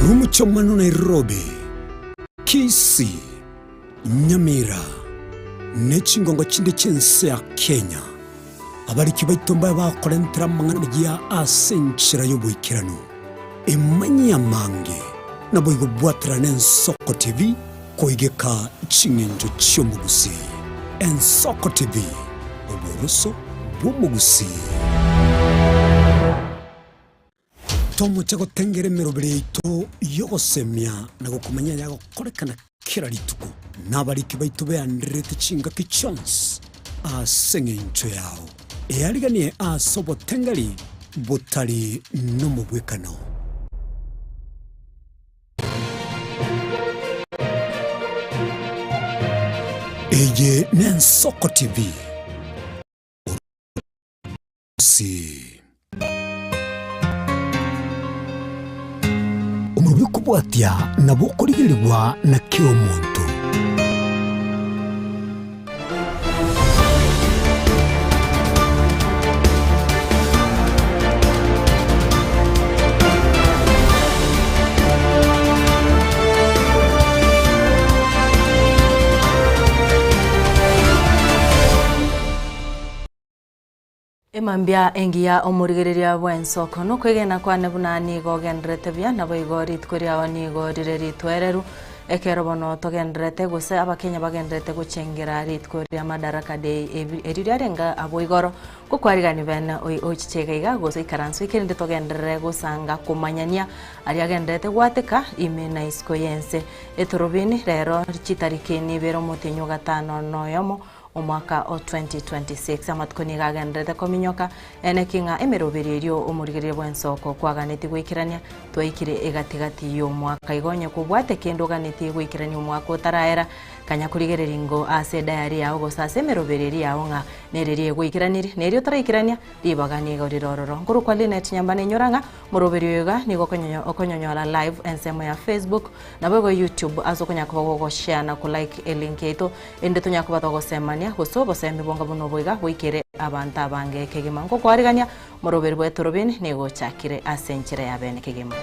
Rumuchomano Nairobi, Kisii, Nyamira, Nechingongo chinde chense ya Kenya. Abariki baitomba bakorentera mangana ya asenchira yobuikirano. Emanya mange naboigo bwatra n'Ensoko TV koigeka chingenjo chomugusi. Ensoko TV oboroso bwomugusi. Tomo chago tengere merobere ito yogosemia na gukumanya yago korekana kira rituko. Nabariki baitobe andrete chinga kichons. Asengencho yao. Eariganie asobo tengari butari numubwekano. Eye n'Ensoko TV. Si. Umurubiko bwatia nabo kurigirirwa na kiyo muntu. Emambia engia omurigereria bw'Ensoko no kwegena kwane bunani gogendrete bya nabo igorit kuri abani igorire twereru ekero bono togendrete gose abakenya bagendrete gucengera rit kuri amadaraka day erirarenga abo igoro gukwarigani bena ochichegaiga gose ikaranso ikirinde togendere gusanga kumanyania ari agendrete gwateka imena isko yense etorobini rero chitarikeni bero mutinyo gatano noyomo umwaka o 2026 amatkoni gagendrete kominyoka enekinga emerobererio omurigereria bw'Ensoko kwaganeti gwikirania twaikire egatigati yo mwaka igonye kubwate kendo ganeti gwikirania umwaka utaraera kanya kurigereria ngo ase diary yao gosase emerobereria yao nga nererie gwikiraniri nerio taraikirania ribagani gorirororo nguru kwa Linet Nyambane nyoranga muroberio yoga nigo okonyonyola live ensemo ya Facebook na bego YouTube azokonya kubago share na ku like link eto ende tonya kubato gosemania gosobo sembe bonga buno boiga wikire abantu abange kegema ngo kwarigania muroberi bwetorobini nigo chakire asenchire ya bene kegema.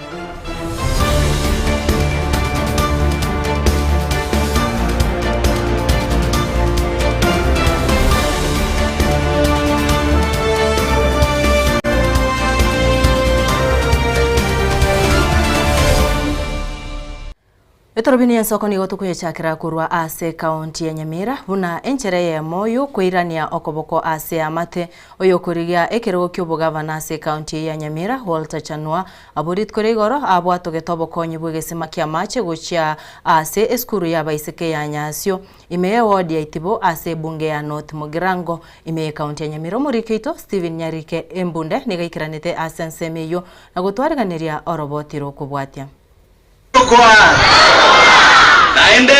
Etorobini Ensoko nigo tukuyechakira kurwa ase kaunti ya Nyamira buna enchere ya moyo kwirania okoboko ase amate oyo kurigia ekero kyobugavana ase kaunti ya Nyamira Walter Chanua aburit korigoro abwato getobo konyi bwegesima kya mache gochia ase eskuru ya baiseke ya Nyasio ime ward ya Itibo ase bunge ya North Mugirango ime kaunti ya Nyamira murikito Steven Nyarike Embunde nigakiranite ase nsemeyo na gutwariganiria orobotiro kubwatia Naende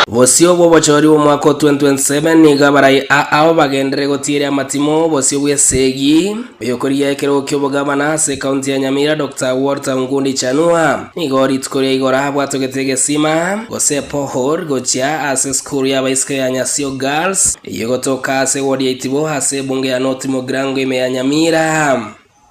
Bosio bobochori umwaka 2027 niga barai ao bagendere gotire amatimo bosio bwesegi yokoria ekero kyobogabana se county ya Nyamira Dr. Walter Ngundi Chanua nigori tkoria igora habwato getegesima gose pohor gochia ase school ya baiske ya Nyasio Girls yogotoka ase ward ya Itibo ase bunge ya North Mugirango ime ya Nyamira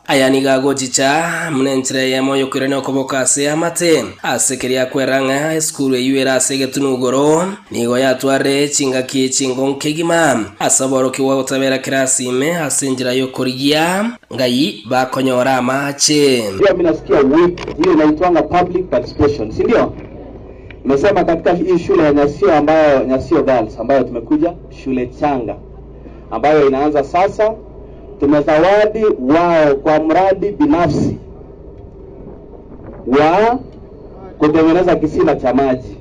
ayani gago chicha mnenchire yemo yokurene okoboka ase amate asekeria kweranga eskuru yuera ase getunugoro nigo yatware chingaki chingonkegima asaboro kiwa utabera kirasime asenjira yokorigia ngai bakonyora mache. Pia mimi nasikia week ile inaitwa public participation, si ndio? Nimesema katika hii shule ya Nyasio ambayo Nyasio Girls ambayo tumekuja shule changa ambayo inaanza sasa, tumezawadi wao kwa mradi binafsi wa kutengeneza kisima cha maji.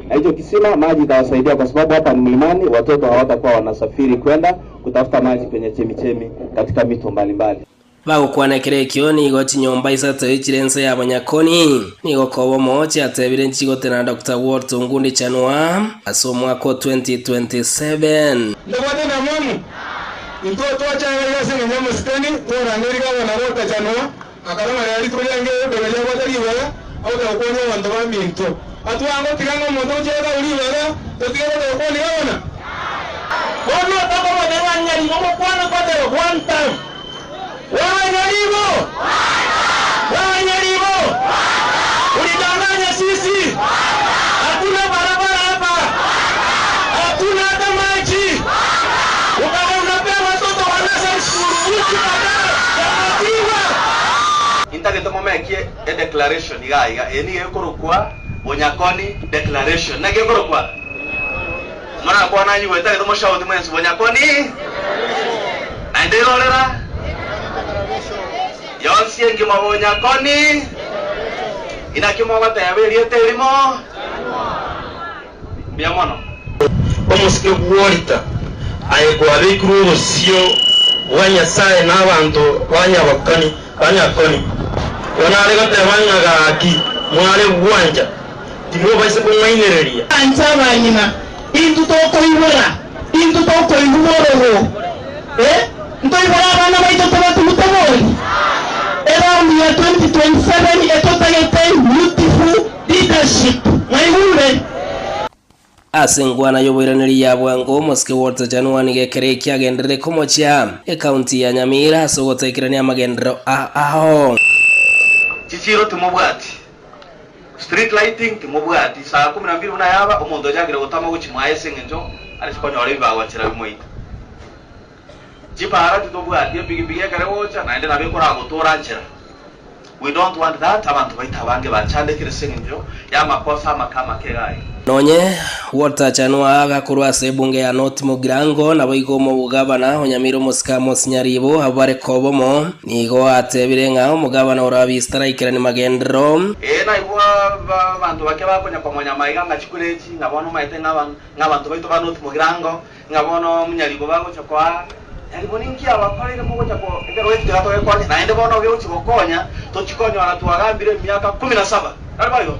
Na hicho kisima maji itawasaidia kwa sababu hapa ni mlimani, watoto hawatakuwa wanasafiri kwenda kutafuta maji kwenye chemichemi katika mito mbalimbali. Bago kwana kirekyo nigo chinyomba isato ichirense ya Banyakoni nigo kobo mochi atebire nchigo tena Dr. Walter Ngundi Chanua aso mwaka 2027 ndobone na mwamu into twacha yase ngemo steni tora ngirika wana Walter Chanua akarama yali tulyange bebeja bataliwe au takonya wando baminto atuango tikango moto chega uliwe totigero dokoni gabona bono toko modera nyari ngomo kwana kwate one time Wanyaribo! declaration iga eni gekorokwa Bonyakoni declaration na gekorokwa mwana kwa nanyi wetare tomo shout mwensu Bonyakoni na ndirorera yonsi engi Bonyakoni inakimo batayaberi eterimo biamono omusike kuorita ayekwa bikuru sio wanya sae n'abantu banyakoni onare gatebanya gaki mware gwanja timo baise kumainereria antabanyina intu tokoibora ntoibora abana baito tabatumutabori around year 2027 etotagete beautiful leadership mwaihule asengwana yoboiraniri ya bwango moske water January gekere kyagendere komocha county ya Nyamira sogotekirania magendero aho chichiro tumubwati street lighting tumubwati saa 12 unayaba omuntu ajagire gutama guchimwaye sengenjo arishikonya ore bibagwatira bimoita jipara tutubwati bigibige kare wocha naende nabe kora gutura njira. We don't want that. Abantu baita bange bachandekire sengenjo ya makosa makama kegai nonye water January agakurwa sebunge ya North Mugirango nabo igomo bugabana Onyamiro Musikamo Sinyaribo abare kobomo nigo atebirenga umugabana urabi strike ni magendero na ibo bantu bake bakonya kwa Monyamaiga ngachikulechi ngabona maite ngabantu baito ba North Mugirango ngabona Munyaribo bago chakwa yaliboni nkia abakorere mugo chako ngero wetu gato yekonya naende bono byo chibokonya to chikonya wanatuagambire miaka 17 alibayo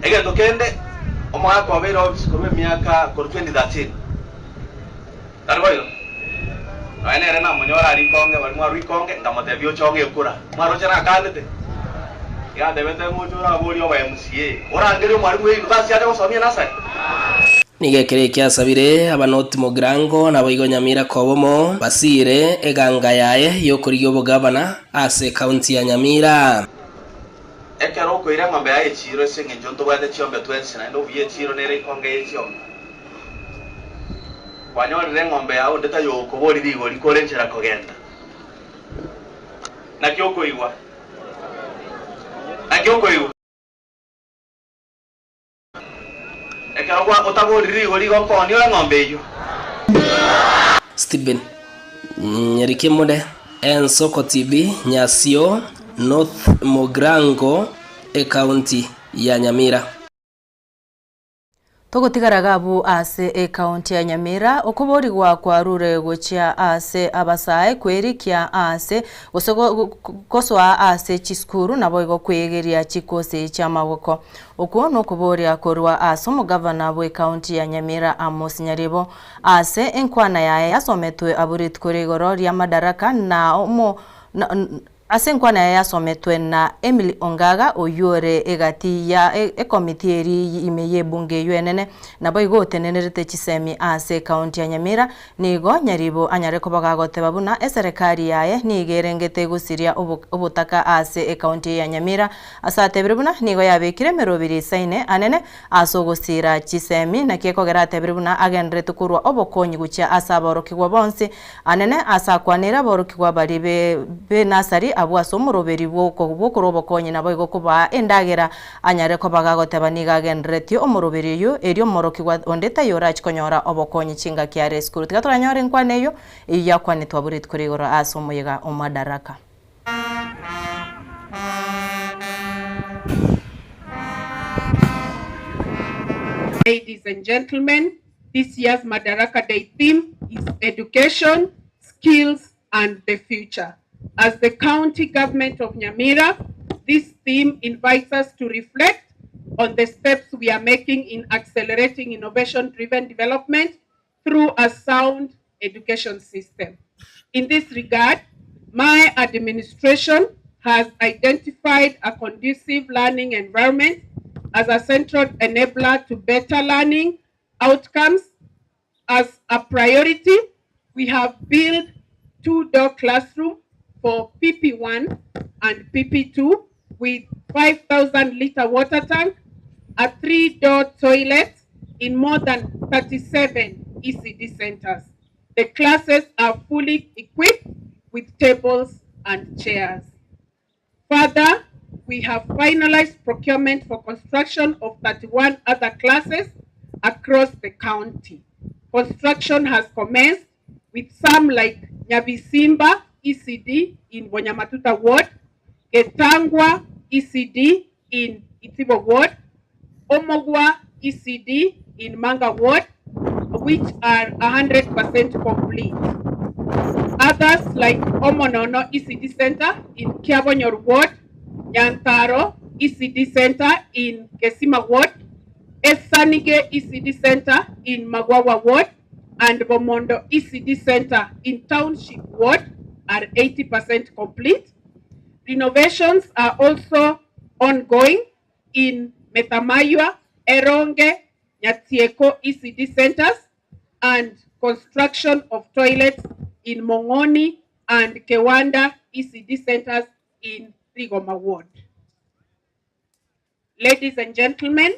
egendo kende omwaka wa bero obisikorwe miaka 2013 alibayo naene rena munyora ari konge bali mwa rikonge ngamotebyo chonge kura mwaro chana kandete ya debete mujura boli oba MCA orangere mwari mwe university ate gusomia nasai nigekere kyasabire abanoti Mugirango nabo igo Nyamira kobomo basire eganga yaye yokuriyo bugabana ase county ya Nyamira ekero ko ire ngombe yaye chiro sengenjo ntobade chiombe twensi na ndo biye chiro nere konge yechiombe kwanyore ngombe yawo ndeta yoko boli bigo likolenjera kogenda nakyoko iwa ekero utaboli ligo koni ola ngombe yo Stephen Nyarikimude Ensoko TV Nyasio North Mugirango county ya Nyamira Togotigaraga abu ase county ya Nyamira okobori gwa kwarure gochia ase abasae kwerikia ase koswa ase chiskuru nabo igo kwegeria chikose cha maboko okuo no kobori akorwa ase omugavana bwe county ya Nyamira Amos Nyaribo ase enkwana yae asometwe aburit koregoro ria madaraka na omo asenkwana yasometwe na Emily Ongaga oyore egati ya komitieri imeye bunge yuenene nabo igotenenerete chisemi ase county ya Nyamira nigo Nyaribo anyareko bagagoteba buna eserikali yaye nigerengete gusiria obutaka ase county ya Nyamira asatebire buna nigo yabekire merobiri saine anene asogosira chisemi nakieko geratebire buna agendere tukurwa obokonyi gucha asaborokigwa bonse anene asakwanira borokigwa bari be nasari abu asomoroberi bwoko konyi nabo igokuba endagera anyareko bagagoteba nigagenretio omoroberi yo erio morokigwa ondeta yora chikonyora obokonyi chinga kiare skuru tigatoranyore nkwaneyo iyakwane twaburit kurigora asomoyega omadaraka. Ladies and gentlemen, this year's Madaraka Day theme is education, skills and the future. As the county government of Nyamira, this theme invites us to reflect on the steps we are making in accelerating innovation-driven development through a sound education system. In this regard, my administration has identified a conducive learning environment as a central enabler to better learning outcomes. As a priority, we have built 2-door classrooms for PP1 and PP2 with 5,000-liter water tank, a 3-door toilet in more than 37 ECD centers. The classes are fully equipped with tables and chairs. Further, we have finalized procurement for construction of 31 other classes across the county. Construction has commenced with some like Nyabisimba ECD in Wanyamatuta Ward, Getangwa ECD in Itibo Ward, Omogwa ECD in Manga Ward, which are 100% complete. Others like Omonono ECD Center in Kiabonyor Ward, Nyantaro ECD Center in Gesima Ward, Esanige ECD Center in Magwawa Ward, and Bomondo ECD Center in Township Ward are 80% complete. Renovations are also ongoing in Metamaywa, Eronge, Nyatieko ECD centers, and construction of toilets in Mongoni and Kewanda ECD centers in Rigoma Ward. Ladies and gentlemen,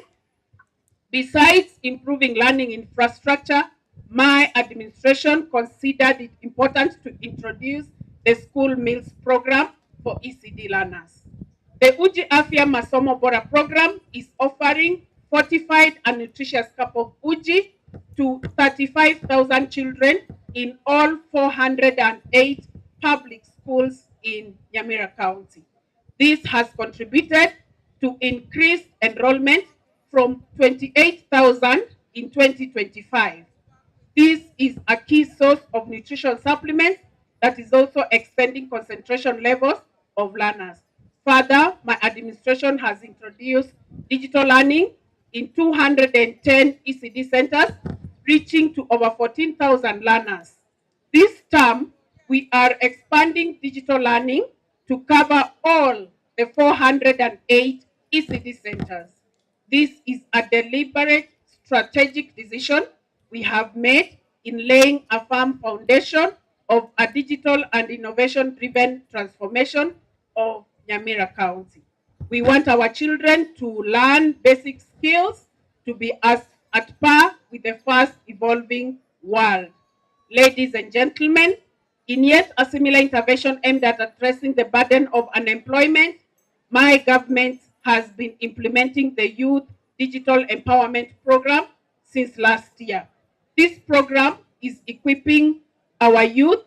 besides improving learning infrastructure, my administration considered it important to introduce the school meals program for ECD learners. The Uji Afya Masomo Bora program is offering fortified and nutritious cup of Uji to 35,000 children in all 408 public schools in Nyamira County. This has contributed to increased enrollment from 28,000 in 2025. This is a key source of nutrition supplements that is also extending concentration levels of learners. Further, my administration has introduced digital learning in 210 ECD centers, reaching to over 14,000 learners. This term, we are expanding digital learning to cover all the 408 ECD centers. This is a deliberate strategic decision we have made in laying a firm foundation of a digital and innovation-driven transformation of Nyamira County. We want our children to learn basic skills to be at par with the fast evolving world. Ladies and gentlemen, in yet a similar intervention aimed at addressing the burden of unemployment, my government has been implementing the Youth Digital Empowerment Program since last year. This program is equipping our youth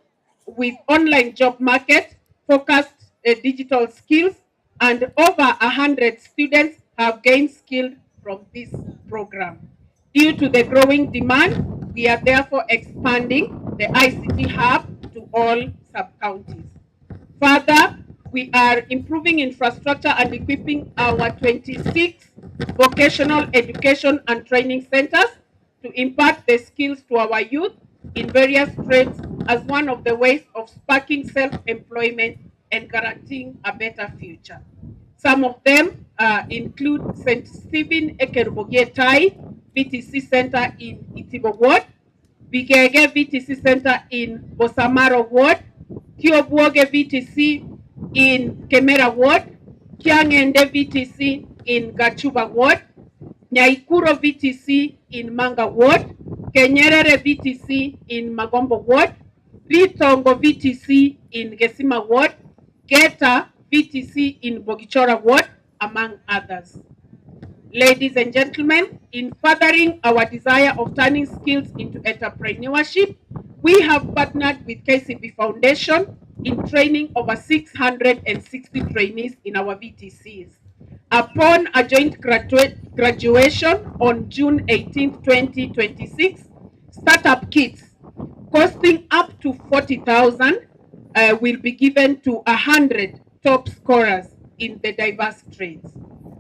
with online job market focused digital skills, and over 100 students have gained skills from this program. Due to the growing demand, we are therefore expanding the ICT hub to all sub-counties. Further, we are improving infrastructure and equipping our 26 vocational education and training centers to impart the skills to our youth in various trades as one of the ways of sparking self-employment and guaranteeing a better future. Some of them include St. Stephen Ekerubogetai VTC Center in Itibo Ward, Bigege VTC Center in Bosamaro Ward, Kiobwoge VTC in Kemera Ward, Kiangende VTC in Gachuba Ward, Nyaikuro VTC in Manga Ward, Kenyerere VTC in Magombo Ward, Ritongo VTC in Gesima Ward, Geta VTC in Bogichora Ward, among others. Ladies and gentlemen, in furthering our desire of turning skills into entrepreneurship, we have partnered with KCB Foundation in training over 660 trainees in our VTCs. Upon a joint graduation on June 18, 2026, startup kits costing up to 40,000 will be given to 100 top scorers in the diverse trades.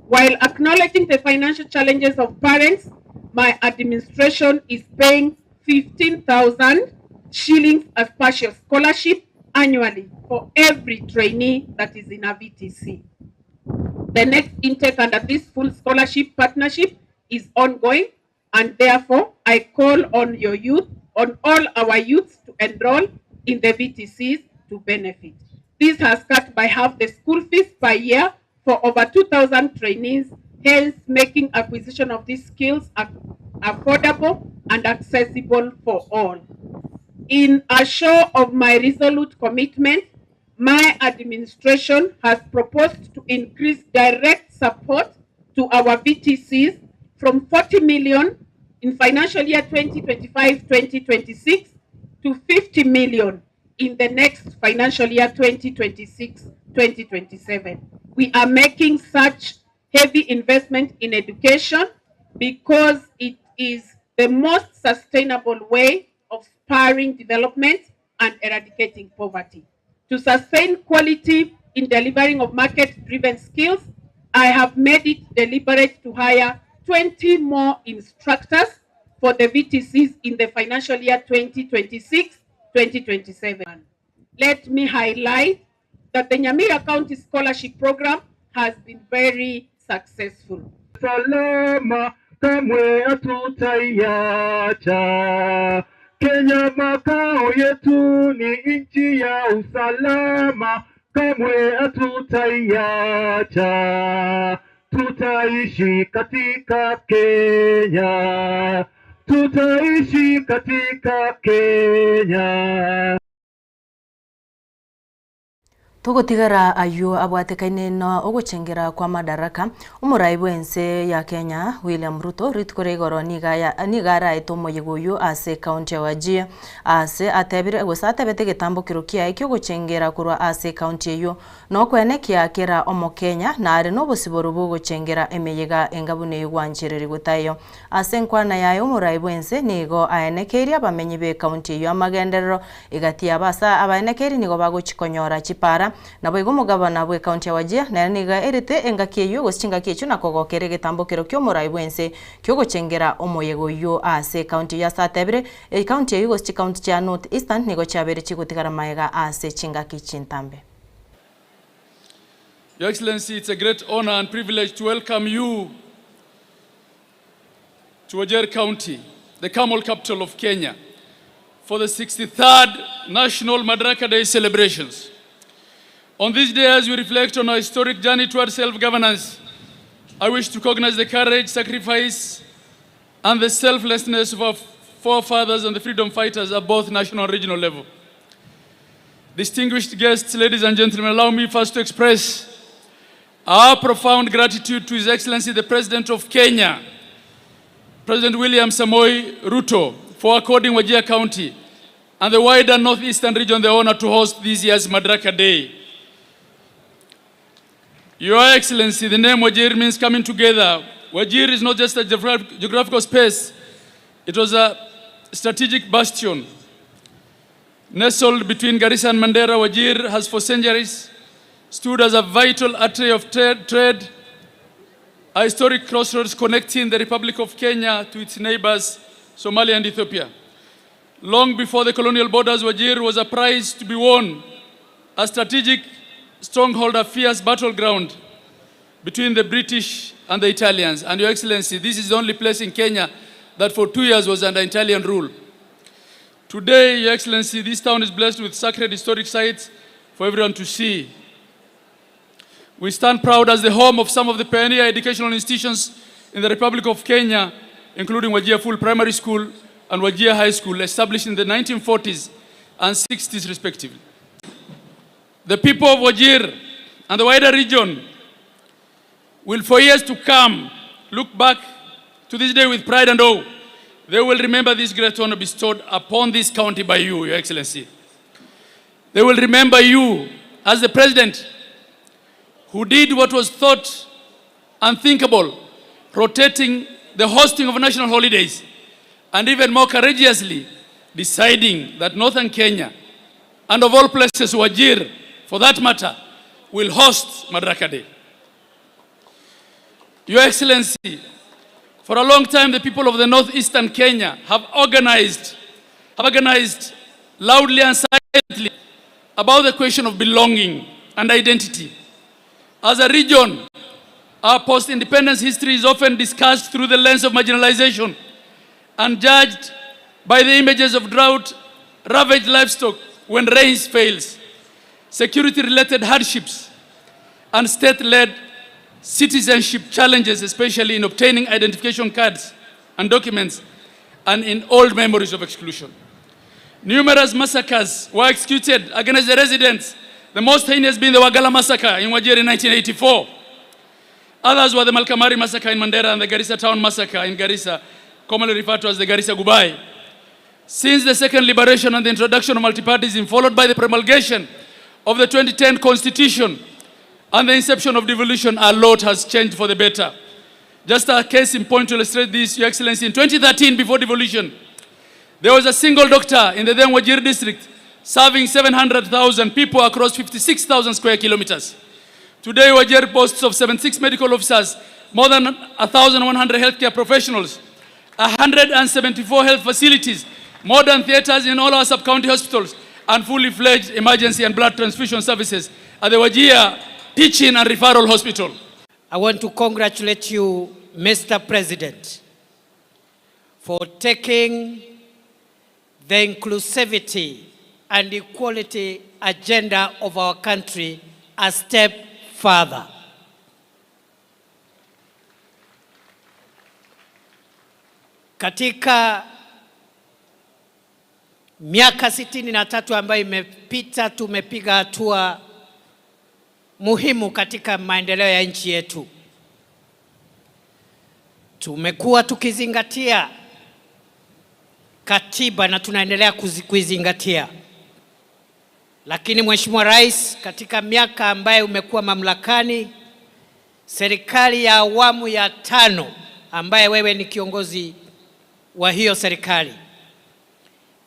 While acknowledging the financial challenges of parents, my administration is paying 15,000 shillings as partial scholarship annually for every trainee that is in a VTC. The next intake under this full scholarship partnership is ongoing, and therefore I call on your youth, on all our youths, to enroll in the VTCs to benefit. This has cut by half the school fees per year for over 2,000 trainees, hence making acquisition of these skills affordable and accessible for all. In a show of my resolute commitment, my administration has proposed to increase direct support to our VTCs from 40 million in financial year 2025-2026 to 50 million in the next financial year 2026-2027. We are making such heavy investment in education because it is the most sustainable way of spurring development and eradicating poverty. To sustain quality in delivering of market-driven skills, I have made it deliberate to hire 20 more instructors for the VTCs in the financial year 2026-2027. Let me highlight that the Nyamira County Scholarship Program has been very successful. Salama kamwe hatutaiacha. Kenya makao yetu ni nchi ya usalama, kamwe hatutaiacha. Tutaishi katika Kenya, tutaishi katika Kenya. Tugutigara ayu abwatikaine no uguchengera kwa madaraka umurai bwense ya Kenya William Ruto ritkore igoro nigara etomo yeguyu ase county ya Wajir ase atebire gusatebete gitambukiro kia kyo guchengera kurwa ase county yo no kwenekia kera omo Kenya na ari no busiboro bwo guchengera emeyega engabune yugwanchiriri gutayo ase nkwana yayo umurai bwense nigo aenekeria abamenyi be county yo amagenderero igatia basa abaenekeri nigo baguchikonyora chipara na bwego mugabana bwe county ya Wajir na niga erite engakiyo gushinga kicho na kogokere gitambukiro kyo murai bwense kyo guchengera omoyego yo ase county ya Satebire county ya Yugosti county ya North Eastern nigo chabere chigutigara maega ase chinga kichintambe. Your Excellency, it's a great honor and privilege to welcome you to Wajir County, the camel capital of Kenya, for the 63rd National Madaraka Day celebrations. On this day, as we reflect on our historic journey towards self-governance, I wish to recognize the courage, sacrifice, and the selflessness of our forefathers and the freedom fighters at both national and regional level. Distinguished guests, ladies and gentlemen, allow me first to express our profound gratitude to His Excellency, the President of Kenya, President William Samoei Ruto, for according Wajir County and the wider northeastern region the honor to host this year's Madaraka Day. Your Excellency, the name Wajir means coming together. Wajir is not just a geographical space, it was a strategic bastion. Nestled between Garissa and Mandera, Wajir has for centuries stood as a vital artery of trade, a historic crossroads connecting the Republic of Kenya to its neighbors, Somalia and Ethiopia. Long before the colonial borders, Wajir was a prize to be won, a strategic stronghold, a fierce battleground between the British and the Italians. And Your Excellency, this is the only place in Kenya that for 2 years was under Italian rule. Today, Your Excellency, this town is blessed with sacred historic sites for everyone to see. We stand proud as the home of some of the pioneer educational institutions in the Republic of Kenya, including Wajir Full Primary School and Wajir High School, established in the 1940s and 60s respectively. The people of Wajir and the wider region will for years to come look back to this day with pride and awe. They will remember this great honor bestowed upon this county by you, Your Excellency. They will remember you as the President who did what was thought unthinkable, rotating the hosting of national holidays, and even more courageously deciding that Northern Kenya, and of all places Wajir, for that matter, will host Madaraka Day. Your Excellency, for a long time the people of the northeastern Kenya have organized loudly and silently about the question of belonging and identity. As a region, our post-independence history is often discussed through the lens of marginalization and judged by the images of drought, ravaged livestock when rains fails, security-related hardships, and state-led citizenship challenges, especially in obtaining identification cards and documents, and in old memories of exclusion. Numerous massacres were executed against the residents The most heinous being the Wagala massacre in Wajir in 1984. Others were the Malkamari massacre in Mandera and the Garissa town massacre in Garissa, commonly referred to as the Garissa Gubai. Since the second liberation and the introduction of multipartyism, followed by the promulgation of the 2010 Constitution and the inception of devolution, a lot has changed for the better. Just a case in point to illustrate this, Your Excellency, in 2013, before devolution, there was a single doctor in the then Wajir district serving 700,000 people across 56,000 square kilometers. Today, Wajir boasts of 76 medical officers, more than 1,100 healthcare professionals, 174 health facilities, modern theaters in all our sub-county hospitals, and fully fledged emergency and blood transfusion services at the Wajir Teaching and Referral Hospital. I want to congratulate you, Mr. President, for taking the inclusivity and equality agenda of our country a step further. Katika miaka 63 ambayo imepita, tumepiga hatua muhimu katika maendeleo ya nchi yetu. Tumekuwa tukizingatia katiba na tunaendelea kuizingatia. Lakini Mheshimiwa Rais, katika miaka ambayo umekuwa mamlakani, serikali ya awamu ya 5 ambaye wewe ni kiongozi wa hiyo serikali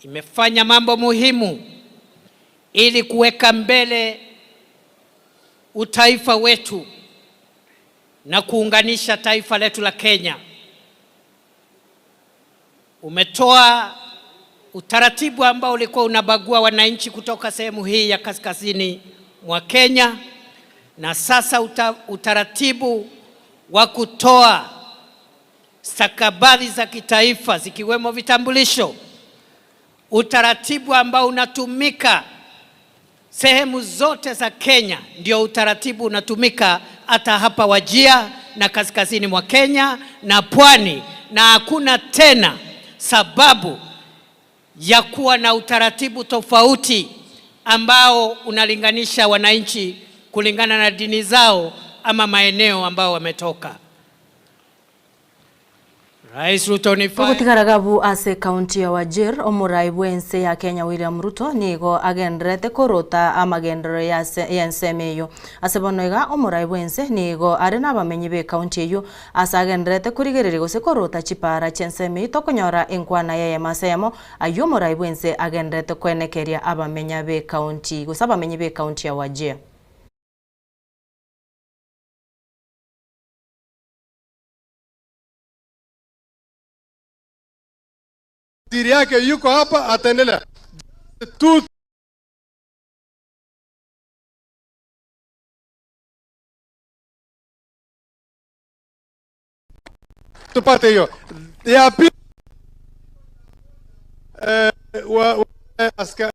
imefanya mambo muhimu ili kuweka mbele utaifa wetu na kuunganisha taifa letu la Kenya. Umetoa utaratibu ambao ulikuwa unabagua wananchi kutoka sehemu hii ya kaskazini mwa Kenya, na sasa utaratibu wa kutoa stakabadhi za kitaifa zikiwemo vitambulisho, utaratibu ambao unatumika sehemu zote za Kenya, ndio utaratibu unatumika hata hapa Wajir na kaskazini mwa Kenya na pwani, na hakuna tena sababu ya kuwa na utaratibu tofauti ambao unalinganisha wananchi kulingana na dini zao ama maeneo ambao wametoka. Rais Ruto ni Gutigaraga ase kaunti ya Wajir omurai bwense ya Kenya William Ruto nigo agendrete korota amagendero ya yensemeyo asebonoiga omurai bwense nigo ari nabamenyi be kaunti eyo asa agendrete kurigerere gose korota chipara chensemeyo tokonyora enkwana ya masemo ayo omurai bwense agendrete kwenekeria abamenya be kaunti gose abamenyi be kaunti ya Wajir. Siri yake yuko hapa, ataendelea tu. Tupate hiyo ya pili. Askari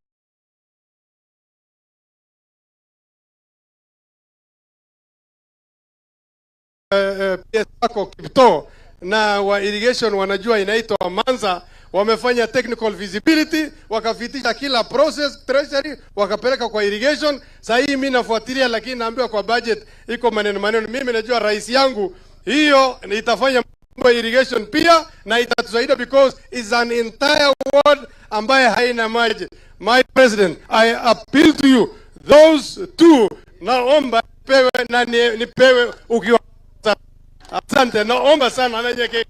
wako Kipto na wa irrigation wanajua inaitwa Manza, wamefanya technical feasibility, wakafitisha kila process treasury, wakapeleka kwa irrigation. Sasa hii mimi nafuatilia, lakini naambiwa kwa budget iko maneno. Mimi najua rais yangu hiyo itafanya mambo irrigation pia na itatusaidia because is an entire world ambaye haina maji. My president, I appeal to you, those two, naomba pewe na nipewe ukiwa. Asante, naomba sana nanyenyekea.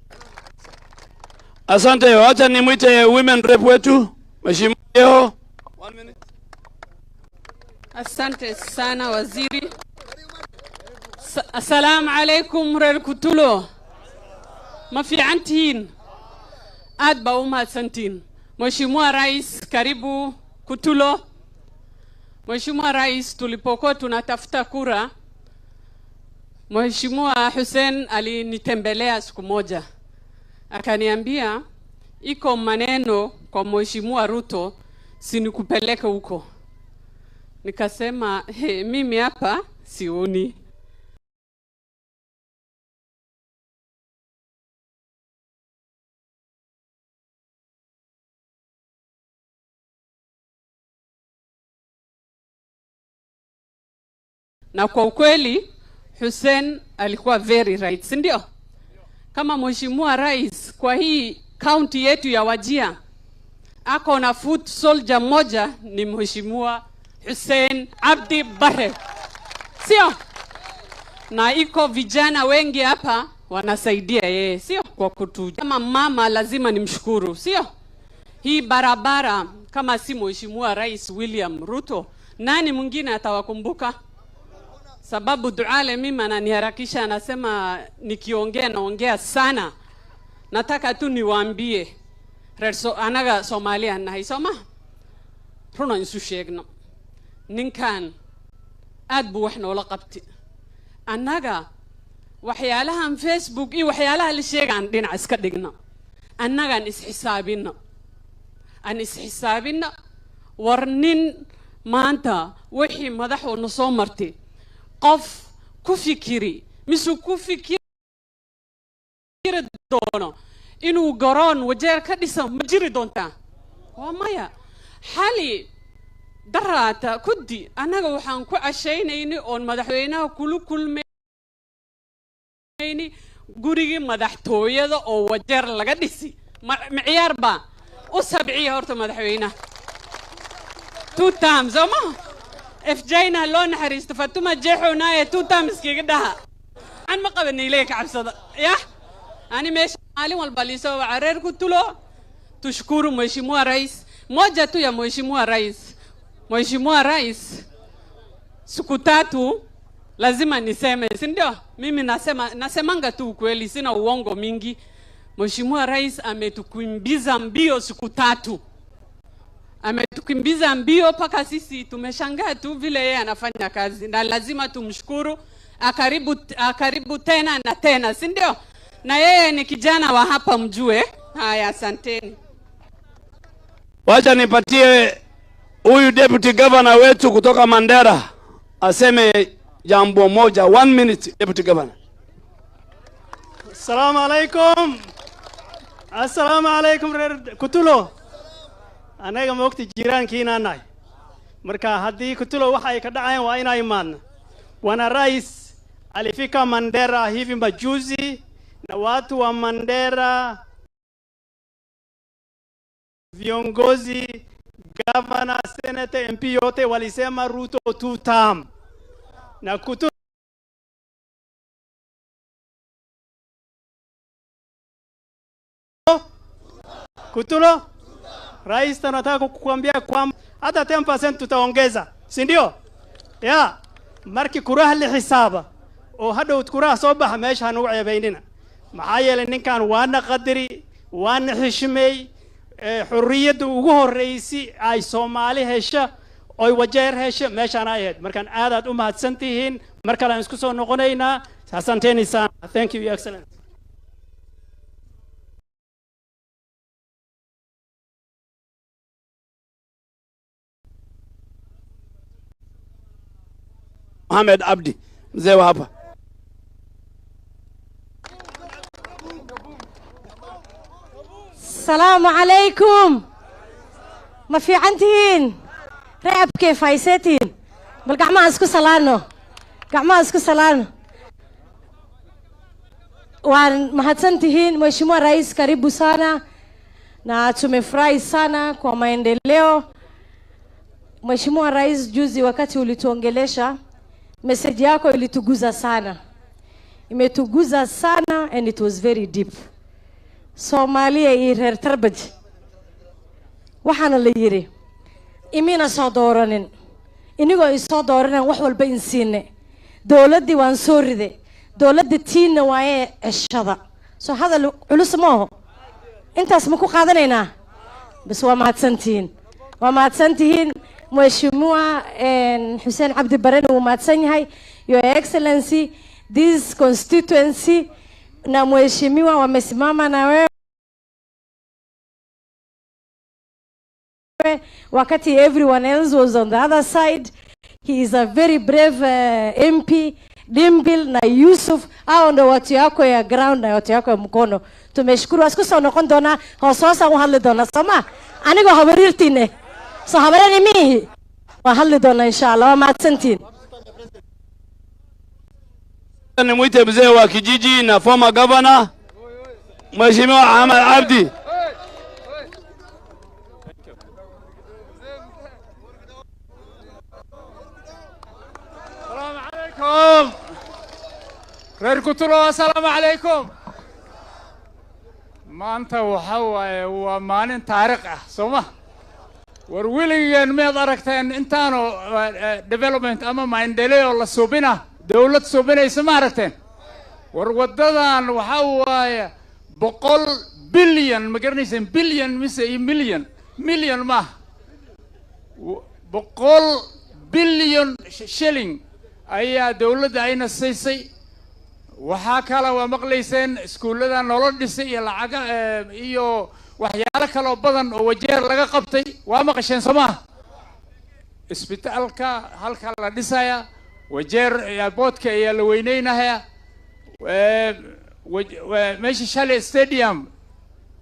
Asante, wacha nimwite women rep wetu, Mheshimiwa Yeo. 1 minute. Asante sana waziri. Assalamu alaikum rer kutulo. Mafiantin. Adba umahadsantin. Mheshimiwa Rais, karibu Kutulo. Mheshimiwa Rais, tulipokuwa tunatafuta kura, Mheshimiwa Hussein alinitembelea siku moja. Akaniambia iko maneno kwa Mheshimiwa Ruto sinikupeleke huko. Nikasema mimi hapa sioni. na kwa ukweli Hussein alikuwa very right, si ndio? Kama Mheshimiwa Rais kwa hii county yetu ya Wajir ako na foot soldier moja ni Mheshimiwa Hussein Abdi Bare, sio? Na iko vijana wengi hapa wanasaidia yeye, sio? Kwa kutuja kama mama lazima nimshukuru, sio? Hii barabara kama si Mheshimiwa Rais William Ruto, nani mwingine atawakumbuka? Sababu Duale mimi ananiharakisha, anasema nikiongea naongea sana. Nataka tu niwaambie reerso anaga Soomaaliya nahay Sooma runa isu sheegno ninkan aad buu wax noola qabti anaga waxyaalahan Facebook iyo waxyaalaha la sheegaan dhinac iska dhigno anagan isxisaabino an isxisaabino warnin maanta wixii madaxu na soo martay qof ku fikiri misu ku fikiri doono inuu garoon Wajeer ka dhiso ma jiri doontaa waa maya xali daraata kudi anaga waxaan ku cashaynayni oon madaxweynaha kula kulmayni gurigii madaxtooyada oo Wajeer laga dhisi ciyaar ba u sabciya horta madaxweynaha 2 times ama FJna loo naxariisto Fatuma jeexoonaa 2 times kiga dhaha aan ma qabanay leeyahay cabsada ya ani meesha maalin walba liisoo wareer ku tulo tushukuru Mheshimiwa Rais moja tu ya Mheshimiwa Rais siku 3 lazima niseme, si ndio? Mimi nasemanga tu kweli, sina uongo mingi. Mheshimiwa Rais ametukimbiza mbio siku 3. Ametukimbiza mbio paka sisi tumeshangaa tu vile yeye anafanya kazi, na lazima tumshukuru. Akaribu tena na tena, si ndio? Na yeye ni kijana wa hapa mjue. Haya, asanteni. Wacha nipatie huyu deputy governor wetu kutoka Mandera aseme jambo moja. 1 minute, deputy governor. Assalamu alaikum. Assalamu alaikum Kutulo. Anaga moogti jiraankiina nahay. Marka haddii Kutulo waxa ay ka dhacayaan waa inay imaadna. Wana rais alifika Mandera hivi majuzi na watu wa Mandera, viongozi, governor, senator, MP yote walisema Ruto 2 term. Na Kutulo rais tunataka kukuambia kwamba hata 10% tutaongeza, si ndio? Ya markii kuraha li xisaaba oo hadhow kuraha soo baxa meesha aanu ceebaynina. maxaa yeelay ninkan waana qadari waana xishmay xurriyada ugu horeysay ay Soomaali hesha oo Wajeer hesha meeshaan ay ahayd. markaan aad u mahadsantihiin mar kale aan isku soo noqonaynaa. Asanteni sana. Thank you, Your Excellency. Mohamed Abdi mzee wa hapa. السلام عليكم. ما في عندين رعب كيف هايسيتين بالقعمة اسكو سلانو قعمة اسكو سلانو وان mahadsantihiin Mheshimiwa Rais, karibu sana na tumefurahi sana kwa maendeleo. Mheshimiwa Rais, juzi wakati ulituongelesha message yako ilituguza sana, imetuguza sana and it was very deep. Soomaaliya iyo reer Tarbaj waxaana la yiri imina soo dooranin, inagoo isoo dooranan wax walba insiine, dowladii waan soo ride, dowladda tiina waaye ceshada. soo hadal culus maaho, intaas ma ku qaadanaynaa? bas waa mahadsantihiin Mheshimiwa Hussein Abdi Bare wuu mahadsan yahay. Your Excellency, this constituency na Mheshimiwa wamesimama na wewe wakati everyone else was on the other side. He is a very brave MP. Dimbil na Yusuf hao ndo watu yako ya ground na watu yako ya mkono. Tumeshukuru. Asikusa unakon doona hososa uhadli doona sama anigo habarirtine so habarani mihi wahadli doona inshallah. Wa mahadsantiin. Nimwite mzee wa kijiji na former governor Mheshimiwa Ahmed Abdi. Assalamu alaikum. Reer Kutulo, assalamu alaikum. Maanta waxa waaye waa maalin taariikh ah Soomaa. War wiligan meed aragteen intaano development ama maendeleo la subina dawlad subinaysa ma aragteen. War wadadan waxa waaye 100 billion ma garanaysan billion mise million ma 100 billion shilling ayaa dawladda ayna siisay. waxa kala waa maqlayseen iskuulada nolol dhisay iyo lacag iyo waxyaalo kale oo badan oo wajeer laga qabtay waa maqasheen Soomaa. isbitaalka halka la dhisaya wajeer airportka ayaa la weyneynaya meesha Shale Stadium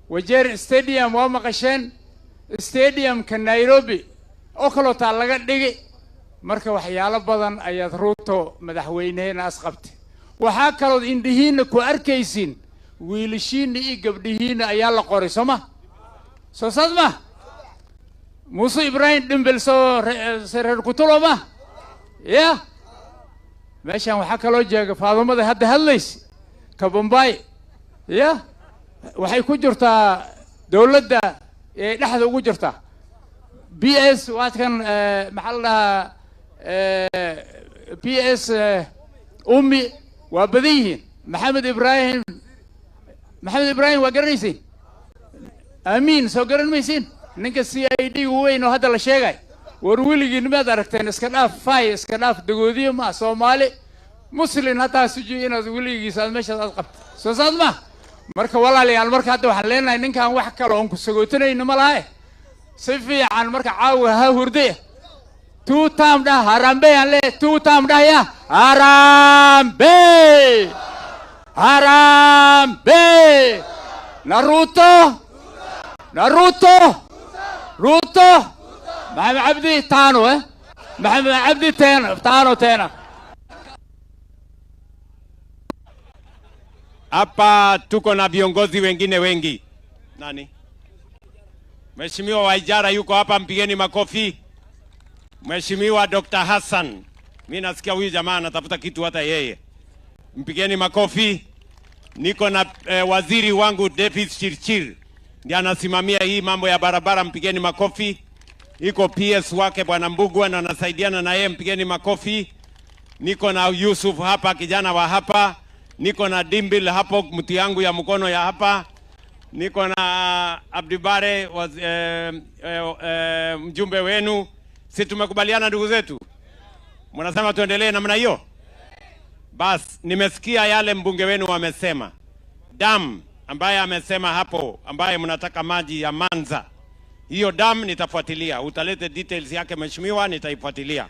wajeer stadium waa maqasheen stadium ka Nairobi oo kale taa laga dhigay. marka waxyaalo badan ayaa Ruto madaxweynaha asqabtay. waxaa kaloo indhihiina ku arkaysiin wiilashiina iyo gabdhihiina ayaa la qoray Soomaa. soo sadma Muuse Ibrahim Dimbel soo reer Kutulo ma ya meeshan waxaa kaloo jooga Faadumada hadda hadlays ka Bombay ya waxay ku jirtaa dawladda ee dhaxda ugu jirta BS waadkan maxaa la dhahaa BS ummi waa badiyeen Maxamed Ibrahim waa garanaysiin amiin soo garanaysiin ninka CID weyn oo hadda la sheegay. war wiligii nimaad aragteen iska dhaaf fay iska dhaaf dagoodiyo ma Soomaali muslim hataa sujiyo inaad wiligiisa meesha aad qabto soo saadma. marka walaalayaal marka hadda waxaan leenahay ninkan wax kale oo ku sagootanayna ma lahayn si fiican marka caawa ha hurday two time da Harambe aan le two time da ya Harambe Naruto Mahmoud Abdi tano Mahmoud Abdi tano hapa tuko na viongozi wengine wengi. Nani? Mheshimiwa Waijara yuko hapa, mpigeni makofi. Mheshimiwa Dr. Hassan, mimi nasikia huyu jamaa anatafuta kitu hata yeye. Mpigeni makofi. Niko na waziri wangu David Chirchir, ndiye anasimamia hii mambo ya barabara, mpigeni makofi. Iko PS wake Bwana Mbugua na anasaidiana na yeye, mpigeni makofi. Niko na Yusuf hapa, kijana wa hapa. Niko na Dimbil hapo, mti yangu ya mkono ya hapa. Niko na Abdibare mjumbe wenu. Si tumekubaliana ndugu zetu? Mnasema tuendelee namna hiyo? Bas, nimesikia yale mbunge wenu wamesema. Dam ambaye amesema hapo, ambaye mnataka maji ya Manza. Hiyo dam nitafuatilia. Utalete details yake mheshimiwa, nitaifuatilia.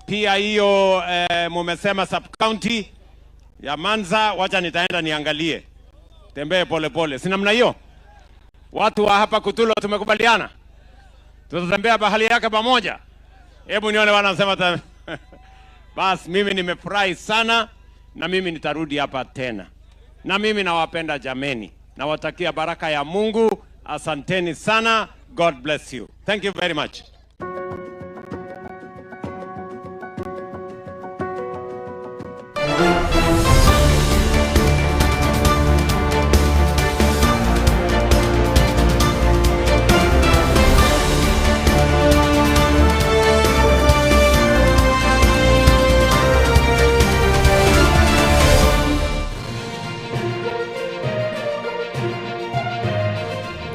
Pia hiyo mumesema sub county ya Manza, wacha nitaenda niangalie. Tembee pole pole. Si namna hiyo? Watu wa hapa Kutulo tumekubaliana. Tutatembea bahali yake pamoja. Hebu nione wanasema bas, mimi nimefurahi sana na mimi nitarudi hapa tena. Na mimi nawapenda jameni. Nawatakia baraka ya Mungu. Asanteni sana. God bless you. Thank you very much.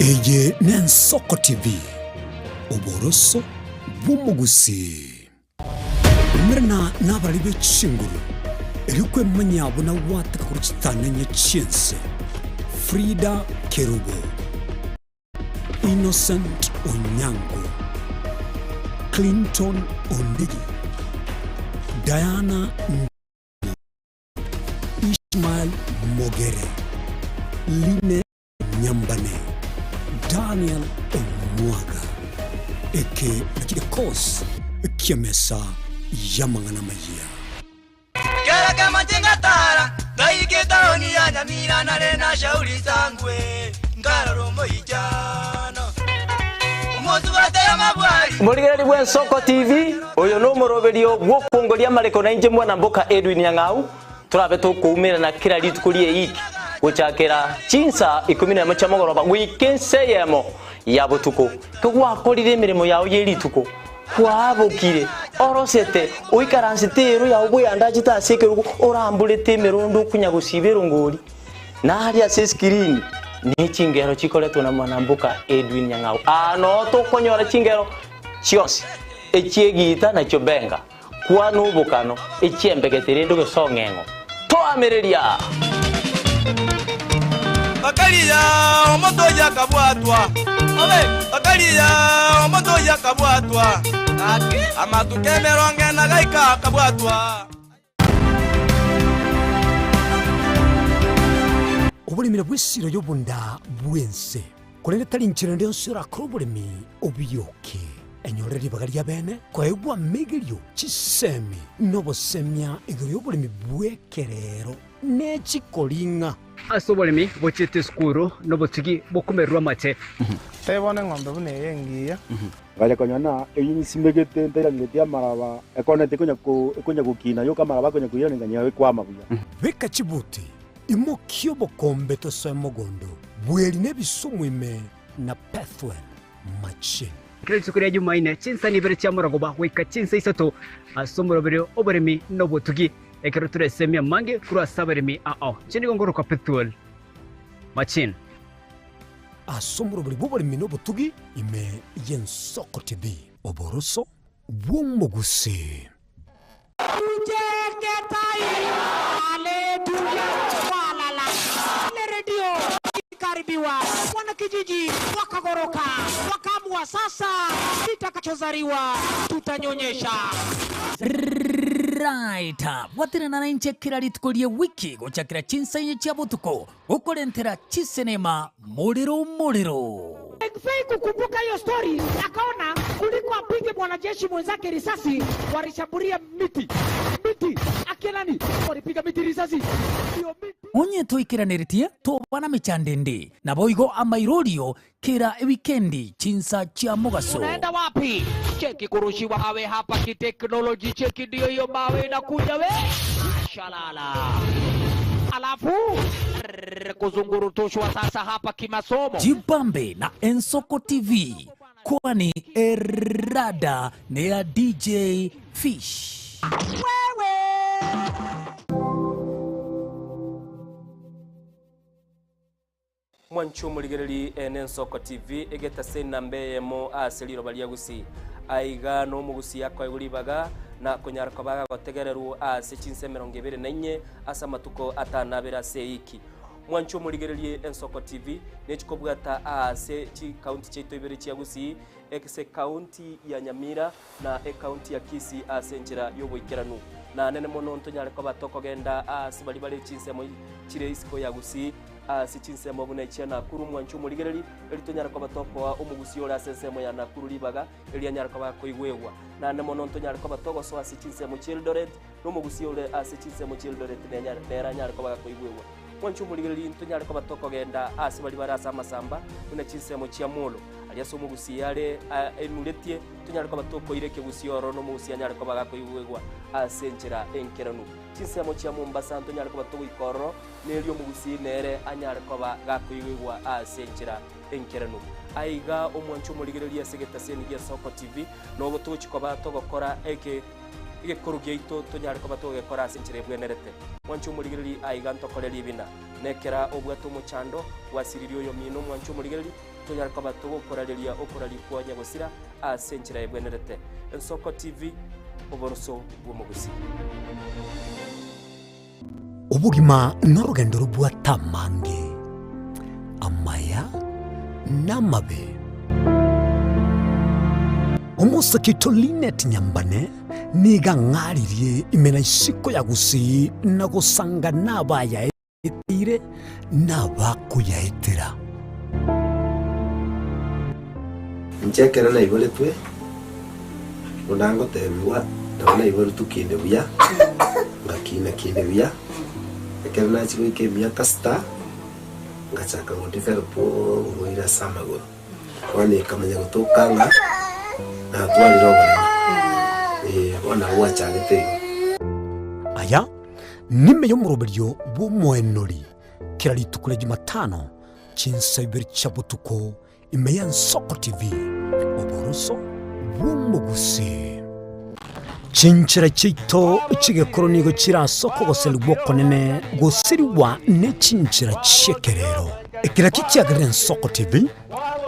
Eye Nensoko TV Oboroso Bumugusi Mirna Nabaribe Chinguru Erikwe Manyabuna Wataka Kuchitanya Chinse Frida Kerubo Innocent Onyango Clinton Ondigi Diana Ishmael Mogere Line Nyambane Daniel Omwaga Eke Kos Kiamesa Yamangana Maya. yake matingatara ngaikita oni ya Nyamira na rena shauri sangwe ngararo moijano umozu watera mabwari Murigereri bwa Soko TV oyo no muroberio gwokongoria mareko na inje mwana mboka Edwin Nyang'au turabe tukumira na kira ritukurie iki guchakira chinsa 11 cha mugoroba wikenseyemo ya butuko kugwakorire mirimo yawo yerituko kwabukire orosete uikaransitero ya ubuyanda chitaseke orambulete mirundo kunyagusibero ngori na hali ase screen ni chingero chikoletwa na mwanambuka Edwin Nyang'au ano tokonyora chingero chiose echiegita na chobenga kwa nubukano echiembegetere ndo gesongengo toamereria Bakaliya omoto yakabwatwa Bakaliya omoto yakabwatwa Amatukemeronge na gaika kabwatwa Obulimira bw'essiro y'obunda bwense kulende tali nchira ndio sura krobulimi obiyoke enyoreri bagalia bene kwa ebwa megelio chisemi nobosemya igoro y'obulimi bwekerero nechikolinga asobolimi bochete skuru nobotigi bokumerwa mache tebone ng'ombe bune yengiya gale konyana eyini simbegete ndera ngetia maraba ekonete kunya kukina yo kamara bakonya kuyira nganya we kwama buya beka chibuti imokyo bokombe to semogondo bweli nebisumwime na pathway machine kile tsukuri Jumaine chinsa ni bere chamuragoba weka chinsa isato asomorobere oberemi nobotugi ekeroture semia mange kura saberemi chini gongoro ka pathway machine asomorobere boberemi nobotugi ime yen Soko TV oboroso bwomugusi karibiwa wana kijiji wakagoroka wakamua sasa kitakachozaliwa tutanyonyesha right watira na nche kira ritukorie wiki gochakira chinsa inye chia butuko ukorentera chisenema muliro Fei kukumbuka hiyo story akaona kuliko apige mwanajeshi mwenzake risasi walishambulia miti akelani walipiga miti risasi hiyo miti onye toikiraniritie to bana michandende na boigo amairorio kira wikendi chinsa chia mugaso unaenda wapi cheki kurushiwa hawe hapa kiteknoloji cheki ndio hiyo mawe na kuja we shalala alafu kuzungurutushwa sasa hapa kimasomo jibambe na Soko TV kwani erada ni ya DJ Fish wewe mwanchu muligereri Soko TV egeta sena mbeyemo aseliro balia gusi aiga no mugusi yakwa iguribaga na kunyara kwabaga gotegereru ase chinse 24 asa matuko atanabera seiki mwanchu muligereri Soko TV nechikobwata ase chi county cheto ibere chia gusi ekse county ya Nyamira na county ya Kisii ase njira yoboikeranu na nene mono ntonyare kwa batoko genda ase bali chinse mo chire isiko ya gusi sichinse mo bune chia Nakuru mwanchu muligereri elitonyara kwa batoko wa umugusi ora sensemo ya Nakuru libaga elianyara kwa koigwewa na nene mono ntonyare kwa batoko so asichinse mo Childoret no mugusi ore asichinse mo Childoret nera nyara kwa koigwewa mwanchu muligereri ntonyare kwa batoko genda ase bali barasa masamba una chinse mo chia Molo aliaso mugusi yale enuletie tonyare kwa batoko ireke gusioro no mugusi anyara kwa koigwewa asenjera enkeranu chinse mo chia Mombasa ntonyare kwa batoko ikoro nelio mugusi nere anyare kwa gakoigwewa asenjera enkeranu aiga omwanchu muligereri asegeta seni ya Soko TV no botochi kwa batogokora ige korugeito tonyare kwa batogekora asenjera bwenerete mwanchu muligereri aiga ntokoreri bina nekera obwato muchando wasiririo yo mino mwanchu muligereri tonyare kwa batogokorareria okorari kwa nyagosira asenjera bwenerete Soko TV oboroso bw'umugusi ubugima n'urugendo rubwa tamange amaya n'amabe umusakito Linet Nyambane niga ngaririe imena isiko ya gusi na gusanga nabaya etire nabakuyaetera nchekera na iboletwe unango tebiwa ndabona iboro tukinde buya ngakina kine bia ekerna chiko ikemia kasta ngachaka ngodevelopo ngoira samago wani kamanya gutokanga na twaliroga ona wachagete aya nime yo muroberio bumwenori kirali tukule Jumatano chinsa ibiri chabutuko imeya Nsoko TV oboroso bumugusi chinchira chito chigekoronigo chirasoko goselwa konene gosiriwa ne chinchira chekerero ekira kikyagire Nsoko TV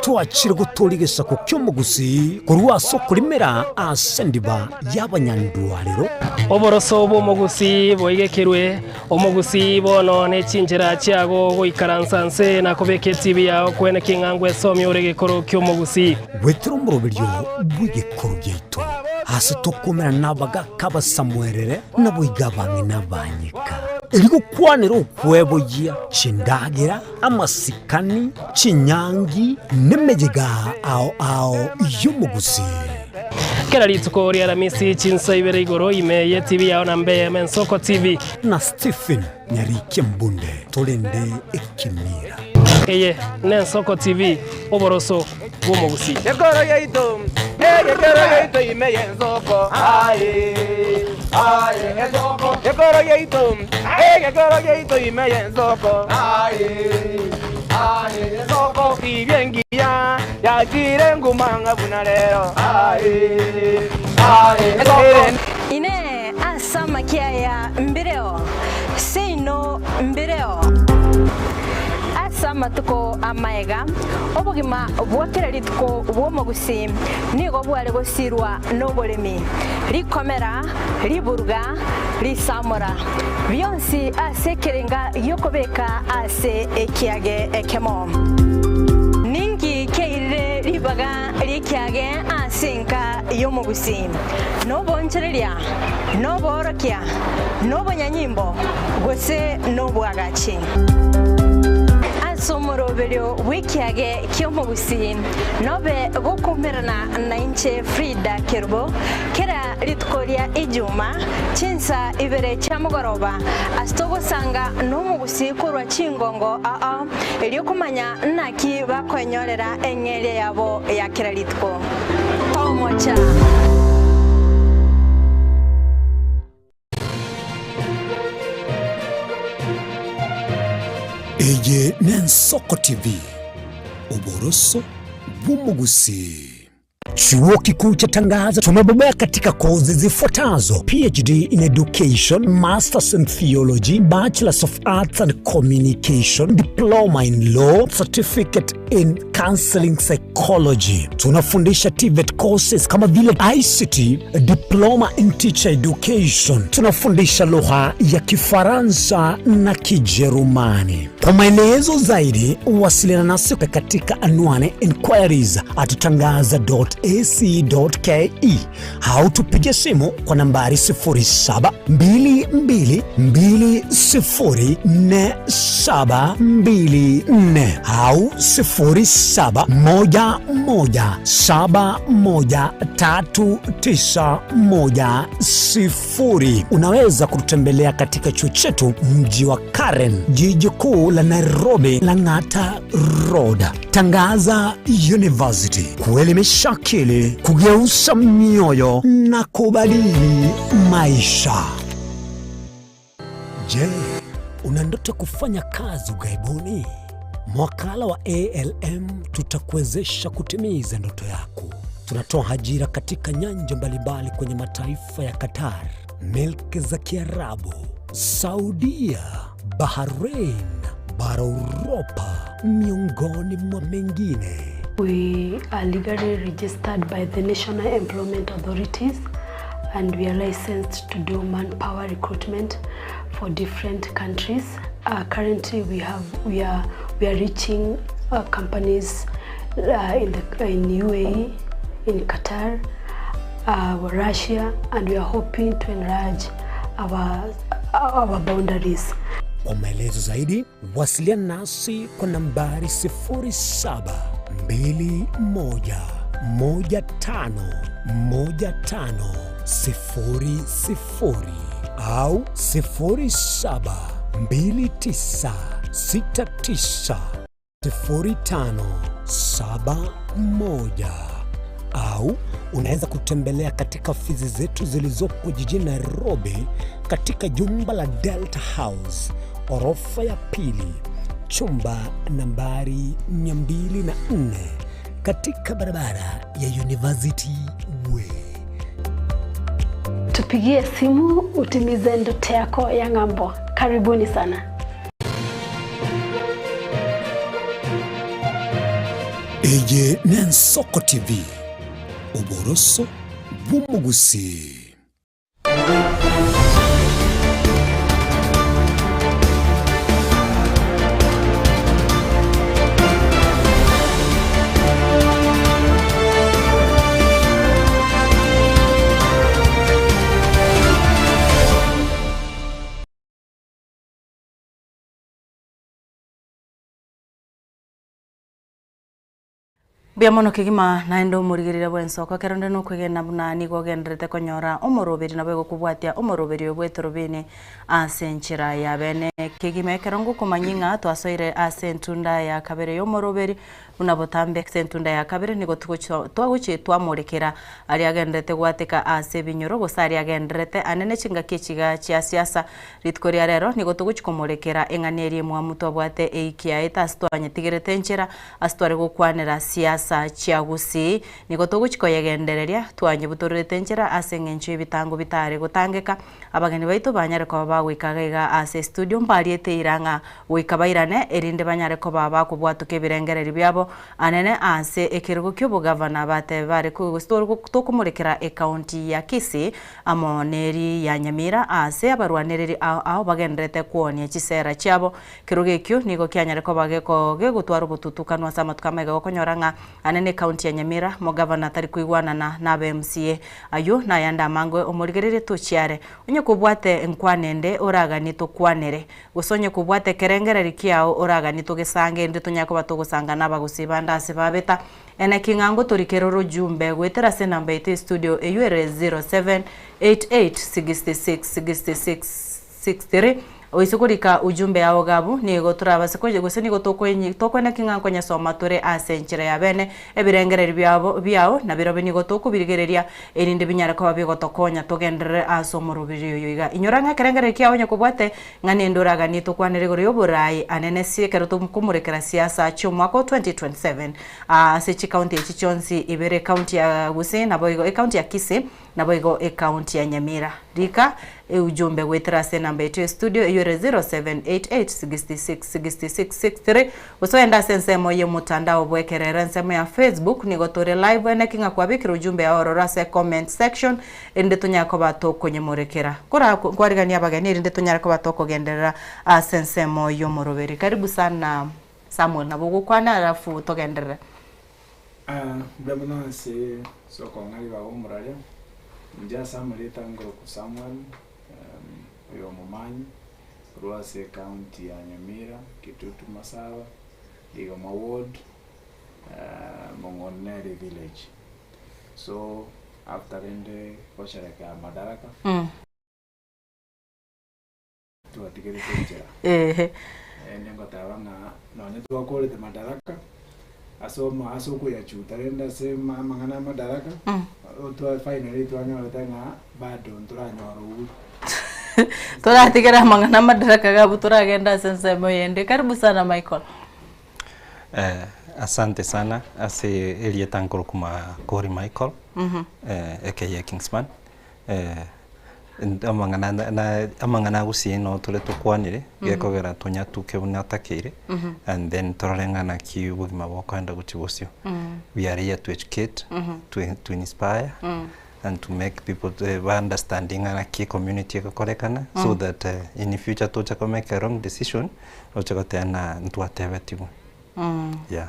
twachire gutorigesa ko kyomugusi kurwa soko limera asendiba y'abanyandwariro oboroso bw'omugusi bwoigekerwe omugusi bono nechinjira chiago goikaransanse nakobeke TV yao kwene kingangwe esomya oregekoro kyomugusi wetero muroberio bw'igekoro gyeito hasi tokomera nabaga kabasamwerere naboigabange nabanyika eriko kwanira okweboya chindagira amasikani chinyangi nemejega ao y'omugusi kera litsuko ria Ramisi chinsa ibere igoro imeye TV yao na mbeye Nsoko TV na Stephen Nyarike Mbunde tolende ekimira eye Nsoko TV oboroso bw'omugusi yegoro yeito imeye Nsoko Nsoko yegoro yeito imeye Nsoko Nsoko ibyengia yakire ngumanga bunalero ine asama kiaya mbireo seino mbireo asama tuko amaega obugima bwakira lituko bwomugusi nigo bwale gosirwa nobolemi likomera liburga lisamura byonsi asekerenga yokobeka ase ekiage ekemo ningi keire libaga likiage asinka yomugusi nobonchereria noborokia nobonyanyimbo gose nobwagachi somoroberio wikiage kyomugusi nobe gokumerana na inche Frida Kerbo kera litkoria ijuma chinsa ibere chamugoroba astogo sanga nomugusi kurwa chingongo eliokumanya naki bakwenyorera engere yabo ya kera litko pomocha Eye Nsoko TV oboroso bw'omugusi. Chuo Kikuu cha Tangaza tumebobea katika kozi zifuatazo: PhD in Education, Masters in Theology, Bachelors of Arts and Communication, Diploma in Law, Certificate in Counseling Psychology. Tunafundisha TVET courses kama vile ICT, Diploma in Teacher Education. Tunafundisha lugha ya Kifaransa na Kijerumani. Kwa maelezo zaidi, wasiliana nasi katika anwani inquiries@tangaza.ac.ke au tupige simu kwa nambari 0722204724 au 0711713910. Unaweza kutembelea katika chuo chetu mji wa Karen, jiji kuu la Nairobi, Lang'ata Road. Tangaza University, kuelimisha akili, kugeuza mioyo na kubadili maisha. Je, una ndoto kufanya kazi ughaibuni? Mwakala wa ALM tutakuwezesha kutimiza ndoto yako. Tunatoa ajira katika nyanja mbalimbali kwenye mataifa ya Qatar, Milki za Kiarabu, Saudia, Bahrain, bara Europa, miongoni mwa mengine. We are legally registered by the National Employment Authorities and we are licensed to do manpower recruitment for different countries. Currently we are reaching companies in UAE, in Qatar, Russia, and we are hoping to enlarge our boundaries. Kwa maelezo zaidi, wasiliana nasi kwa nambari 0721151500 au 0729690571 au unaweza kutembelea katika ofisi zetu zilizopo jijini Nairobi katika jumba la Delta House, orofa ya pili, chumba nambari 204 katika barabara ya University Way. Tupigie simu utimize ndoto yako ya ng'ambo. Karibuni sana. Eje Nensoko TV, uboroso bw'umugusi. Biamono kigima naendo murigirira bwensoko keronde no kwegena buna nigo gendrete konyora omoroberi na bego kubwatia omoroberi obwetorobene asenchira ya bene kigime kerongo kumanyinga twasoire asentunda ya kabere yomoroberi una botambe sentunda ya kabere nigo twaguchi twamurekera ali agendrete gwateka ase binyoro gosari agendrete anene chinga kichiga cia siasa ritkoria rero nigo tuguchi kumurekera eng'aneri mwa muto bwate eikia eta astwanye tigirete nchira astware gukwanira siasa chiagusi nigo tuguchiko yegendereria twanye butorete nchira asengencho ibitango bitare gutangeka abageni baitu banyare ko bagwikagaiga ase studio mbariete iranga wikabairane erinde banyare ko baba kubwatuke birengereri byabo anene ase ekirugo kyo bugavana bate bare ku store tukumurekera county ya Kisii amoneri ya Nyamira ase abarwanereri aho bagendrete kuonia chisera cyabo kirugo kyo nigo kyanyare ko bageko gegutwara bututukanwa sama tukamega konyoranga anene county ya Nyamira mo governor tari kuigwana na BMCA ayo na yanda mangwe omurigerere tuchiare onye kubwate nkwanende oraga nitukwanere gusonye kubwate kerengereri kiao oraga nitugesange ndi tunyako batugusanga nabagusibanda ase babeta ene kingango torikeroro jumbe gwetera se namba ite studio eyure 0788666663 oisukurika ujumbe yao gabu nigo turabase koje gose nigo tokwena kingango nya soma tore asenchira ya bene ebirengereri byao na birobe nigo tokubirigereria erinde binyara ko babigo tokonya togendere asomorubiriyo yiga inyoranga kerengereri kyao nya kubwate ngane ndoraga nitokwanere gore yoborai anene sie keroto kumurekera siasa cyo mwaka 2027 ase county chichonsi ibere county ya Gusii na boigo county ya Kisii na boigo county ya Nyamira rika ujumbe gwetera se namba yetu studio yure 0788666663 usoenda sensemo ye mutandao bwekerera nsemo ya Facebook nigotore live ene kinga kwabikira ujumbe ya orora se comment section ende tunyako batoko nyemorekera kora kwarigania bagani ende tunyako batoko genderera sensemo yo moroberi. Karibu sana Samuel na bugu kwana alafu togenderera bwabona se soko ngali ba umurayo nja Samuel tangoro ku Samuel yo mumanyi Ruase county ya Nyamira Kitutu Masaba Ligoma ward Mongoneri village. So after ende koshareka madaraka tuatigere kujera nengo tabanga nonye tuakolete madaraka asoma asoko ya chuta enda se mangana madaraka otwa finally twanyora tanga bado nturanyora ubu turatigera mangana madaraka gabu turagenda sensemo yende. Karibu sana Michael. Asante sana ase elie tankoro kuma Kori Michael aka Kingsman amangana Gusii no tule tukwanire gekogera tonya tuke unatakire and then torarengana ki ubugima bwokwenda guchibosyo. We are here to educate, to inspire and to make people understanding and key community korekana so that in the future to make a wrong decision ochakotena ntuatebetibu. Yeah.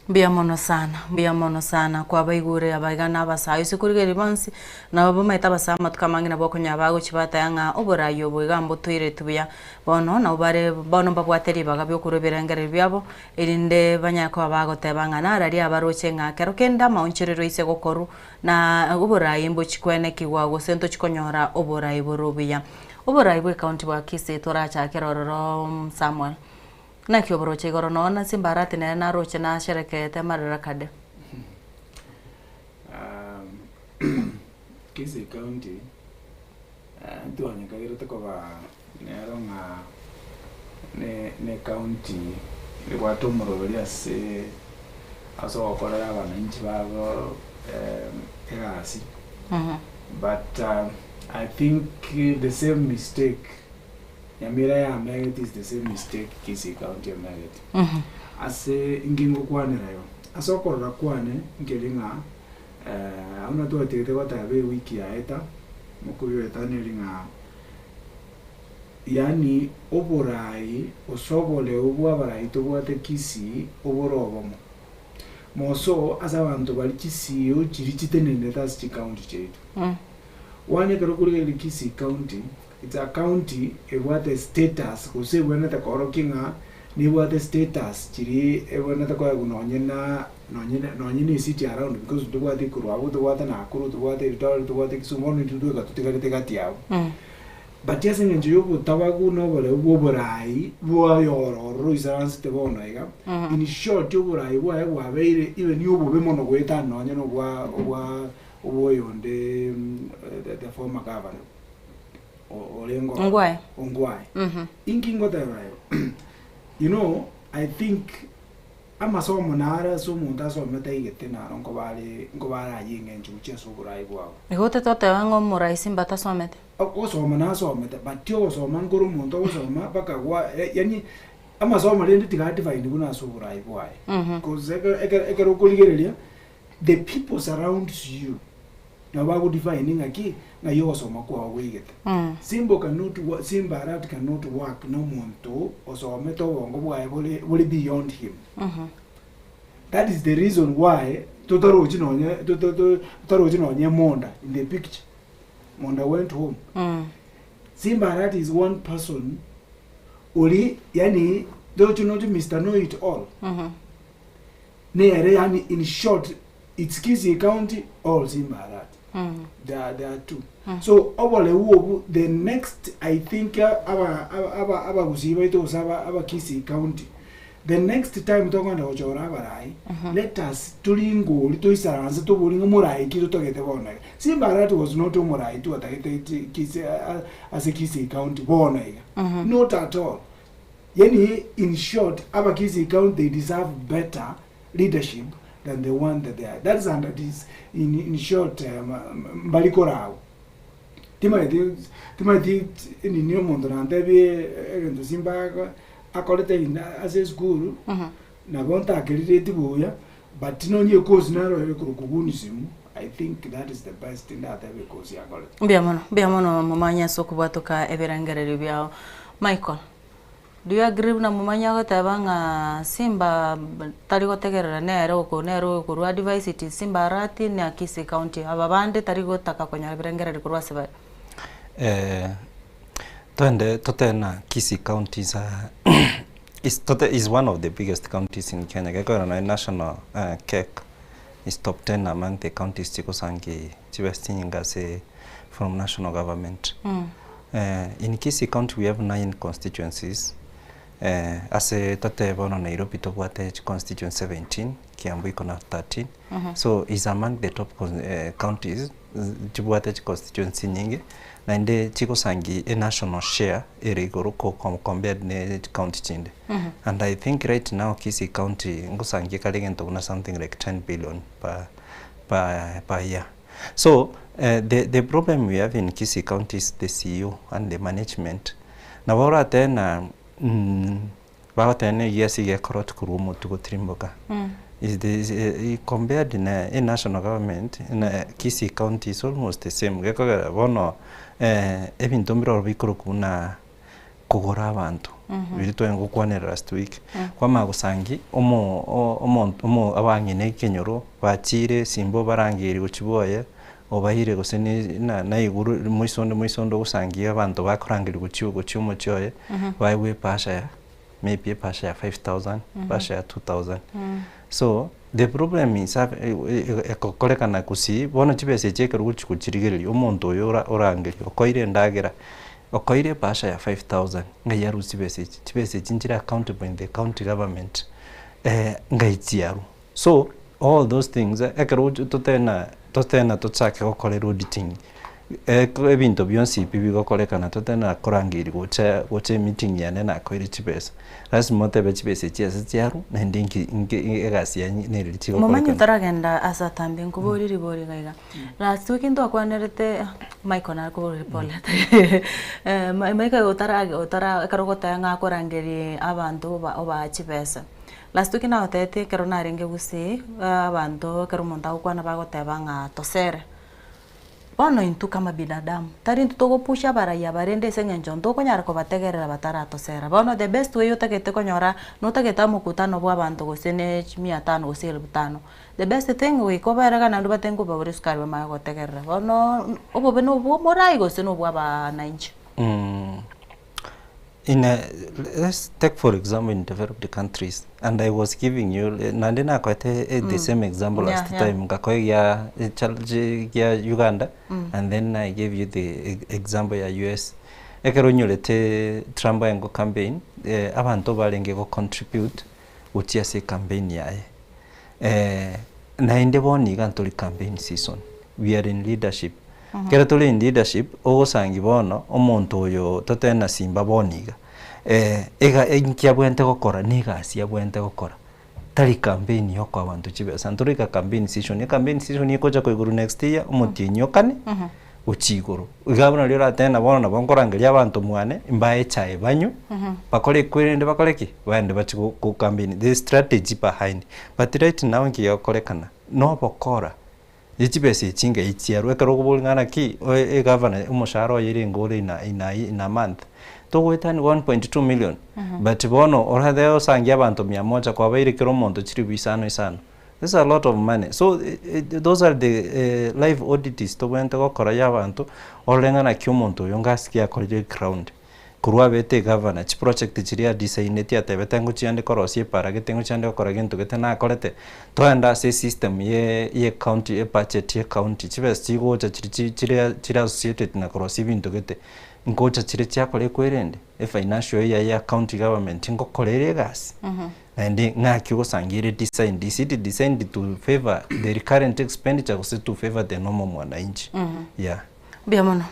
Bia mono sana kwa baigure abaigana abasayo sikurigeri bonsi na babo maita basama tukamangi na boko nyabago chibata yanga oborayo boigambo toire tubuya bono na ubare bono babwateri bagabyo kuroberangere byabo irinde banyako abago tebangana arari abaroche nga kero kenda maoncherero ise gokoru na oborayo mbo chikwene kiwago sento chikonyora oborayo borobuya Oborai bwe county bwa Kisii torachakira ororo Samuel. Na kioboroche igoro nona Simbarati na roche na sherekete Madaraka. Kisii County tuanya kagero takoba neronga ne county watu moroberia se aso okorera abananchi babo egasi. But I think the same mistake Nyamira ya Marriott is the same mistake Kisii County ya Marriott. Ase ingingo kwane nayo aso okorera kwane ngelinga una tu atete kwa tabe wiki ya eta mukuyo eta nelinga yani oborai osobole obwa barai to bwate Kisii oborobomo moso asa abantu bali Kisii o chiri chitenene tas chi county chetu wane kero kuri Kisii County it's a county ebwate status kuse bwena ta korokinga ni bwate status chiri ebwena ta kwa kunonyena nonyene city around because to bwate kuru abo to bwate Nakuru to bwate Eldoret to bwate Kisumu ni tudu ka tutikate kati yao but yes nje yobo tawagu no bole oborai bwa yoro ruisaransi te bona iga in short oborai bwa beire even yobo be mono gweta nonye no bwa yonde the former governor Olengo Ongwai inkingo tayo you know I think amasomo nara so munda so meta igete na ngo bala yinge njuche so burai bwa igote tote wango murai Simbata somete osoma na somete but yo soma ngoro mundo osoma baka kwa yani amasomo lende tigati find kuna so burai bwa because ekero kuligerelia the people surround you na bago defining aki na yo soma kwa wigete Simbarati cannot work no muntu osoma to wongo bwa bole beyond him that is the reason why totoro jinonye Monda in the picture Monda went home Simbarati is one person uli yani don't you know Mr. Know It All nere yani in short it's Kisii County or Simbarati there are two so obole wo the next I think aba kusiba ito saba aba Kisii County the next time tokanda ochora barai let us tulingo lito isaranze to bulinga murai kito togete bona Simbarati was not murai to atakete Kisii as a Kisii County bona not at all yani in short aba Kisii County they deserve better leadership than the one that they are. That's under this in short mbalikora timati ni new mondo na ndebe endo Simbaga akolete as a school na gonta akirite buya but no nye course na ro kurukunisimu I think that is the best thing that every course ya kolete biamono mamanya sokubatoka eberangerere byao Michael. Do you agree na mumanya gotabanga Simba tari gotegerera nero ko advice it Simbarati na Kisii County ababande tari gotaka konya birengerere kurwa seba totena Kisii County is one of the biggest counties in Kenya. Gakora national cake is top 10 among the counties chikosangi chibestingase from national government. In Kisii County we have 9 constituencies. As a tate bono Nairobi to bwate constituency 17, Kiambu iko na 13. So is among the top counties chibwate constituency nyingi na inde chiko sangi a national share ere igoro ko compared ne county chinde. And I think right now Kisii County ngosangi kalingento kuna something like 10 billion per year. So the problem we have in Kisii County is the CEO and the management. Na bora tena bagatene yesi ge korot kurumo tugo trimboka is the compared in national government in Kisii County is almost the same geko bono ebintu mbiro bikuru kuna kugora abantu birito ngokwane last week kwa magusangi omo abangine kenyoro bachire simbo barangiri guchiboye obahire guseni na iguru muisondo gusangiye abantu bakorangiri guchiugo cyumo cyoye baiwe pasha ya maybe pasha ya 5000 pasha ya 2000 so the problem is ekokolekana kusi bono chibese chekero guchikuchirigeri omuntu oyo orangeri okoire ndagera okoire basha ya 5000 ngayaru chibese chinjira accountable in the county government ngaitiaru. So all those things ekero totena tochake gukore auditing ebintu byonsi bibigokorekana totena korangiri goche meeting yane na koire chibesa lazima tebe chibese chiase chiaru na ndinki egasi ya neriri chigo mumanyu taragenda asa tambi nkubori gaiga last week ndo akwanerete Michael na kubori pole Michael otara karogota nga korangiri abantu oba chibesa last week na otete kero narenge gusi abantu kero monta ukwana bagoteba nga tosere bono intu kama binadamu tari tutogopusha baraya barende sengenjo ntoko nyara ko bategerera bataratosera bono the best way utagete konyora nutageta mukutano bwa abantu gosene 500 gose 500 the best thing we ko baraga nandu batengo babure skari bama gotegerera bono obo beno bwo morai gosene bwa ba 9 let's take for example in developed countries, and I was giving you nandina quite the same example last time ya Uganda, and then I gave you the example ya US. Ekero nyolete Trump yango campaign abantu balenge go contribute utia se campaign yae na inde boni gantoli campaign season. We are in leadership. Kera tole in leadership ogosangi bono omuntu oyo totena simba boniga ega enkia bwente gukora niga cia bwente gukora tari campaign yo kwa bantu chibe santurika campaign season ikoja ko iguru next year umutinyo kane uchiguru igabona ryo ratena bono na bonkorangeria abantu mwane imbaye chae banyu bakore kwirende bakore ki bande bachi ku campaign the strategy behind but right now ngiyo korekana no bokora Ichibese chinga ichiaru ekero kubulingana ki governor umushahara yiri ngore ina month to wetani 1.2 million but bono orhadeo sangia abantu 100 kwa baire kero monto chiri bisano isano. This is a lot of money. So those are the live audits to wente gukora y'abantu orengana kyumuntu yongasikia college ground kurwa bete governor chi project chiria designate ya tebetangu chiande korosie para getengu chiande kora gintu getena korete to anda se system ye county ye budget ye county chibes chigo cha chiri associated na korosie bintu gete ngocha chiri chakole kwerende e financial ya county government ngo kolere gas and ngaki gusangire design to favor the recurrent expenditure to favor the normal mwananchi yeah.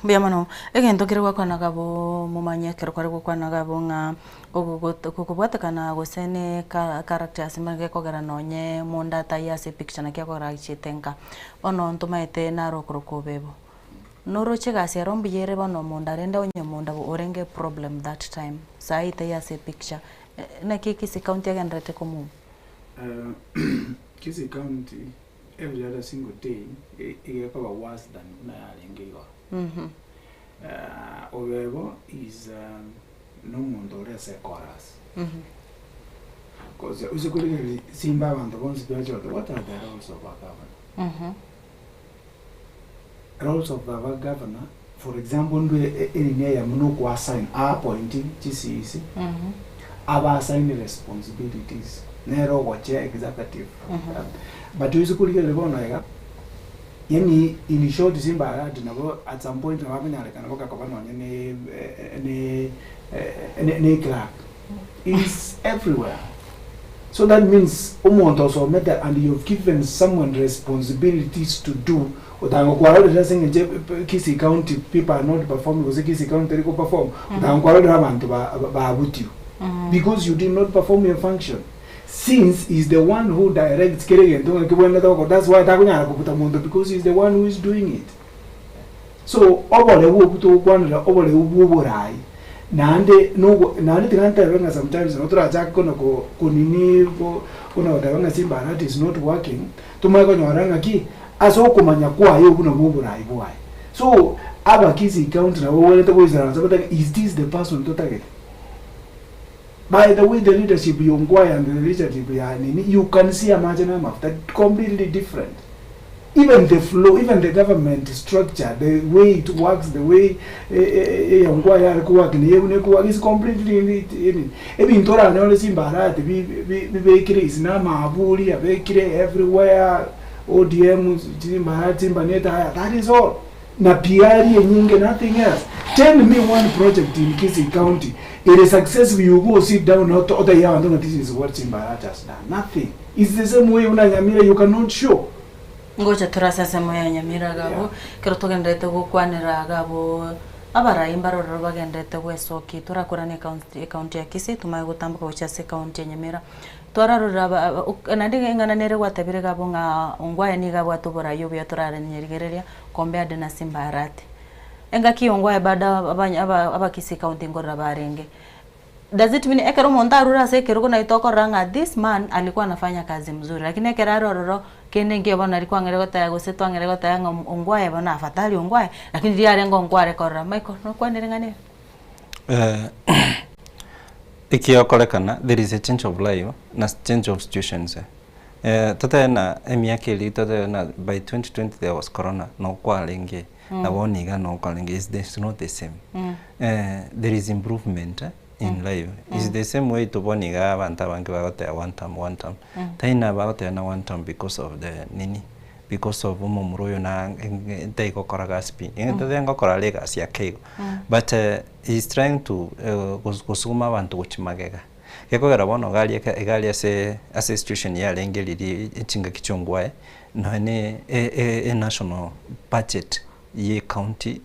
Biamono egento kirwa kwana gabo mumanya kero kwari kwana gabo nga kukubwatakana gosene characters image kogera nonye munda tayase picture na kyakora chitenka ono ntumaite naro krokobebo noro chegasi rombi yere bono munda renda onye munda orenge problem that time sai tayase picture na kisi county agendrete komu kisi county every other single day it cover worse than na alengiwa Owevo is no mundo less a chorus. Because usually Simba and the ones what are the roles of our governor? Roles of our governor, for example, in a Munoko assign appointing GCEC, our assigning responsibilities, narrow watch executive. But usually the Yeni in short Simba at some point of having a clerk is everywhere. So that means also matter and you've given someone responsibilities to do. Kisi County people are not performing because Kisi County perform. Because you did not perform your function. Since he's the one who directs that's why because he's the one who is doing it. So sometimes that is not working. So Kisi County is this the person to target? By the way, the leadership you inquire and the leadership you can see a margin of that completely different. Even the flow, even the government structure, the way it works, the way is completely everywhere. ODM, that is all. na PR nyingi, nothing else. Tell me one project in Kisii County. It is successful, you go sit down out other year and know this is what Simbarat has done. Nothing. It's the same way una Nyamira you cannot show. Ngoja turasa moya Nyamira gabo kero tugendete gukwanira gabo abaraimba roro bagendete gwesoki turakorane county ya Kisii tumaye gutambuka guchase county ya Nyamira twararura nandinga ngana nere gwatabire gabo nga ongwaye ni gabo atubora yobu yaturara nyerigereria kombe ade na Simbarat enga kiongwaye bada aba Kisii county ngorra barenge. Does it mean ekero montarura se kero kuna itoko ranga this man alikuwa anafanya kazi mzuri lakini ekero roro kende ngie bana alikuwa ngeregota ya gose twangeregota ya ongwaye bana afatali ongwaye lakini dia rengo ongware korra Michael no kwanirengane ikiyokorekana there is a change of life na change of situations tata na emiakeli tata na by 2020 there was corona no kwalinge na woniga no kwalinge is not the same there is improvement in life is the same way to boniga abantu abange bagote one time taina bagote na one time because of the nini because of umumuroyo na ndego koraga spi ndengo korale gas ya kego but he's trying to kusuma abantu kuchimagega yako bono gali ase situation ya lengeliri ichinga kichongwae no ne a national budget ye county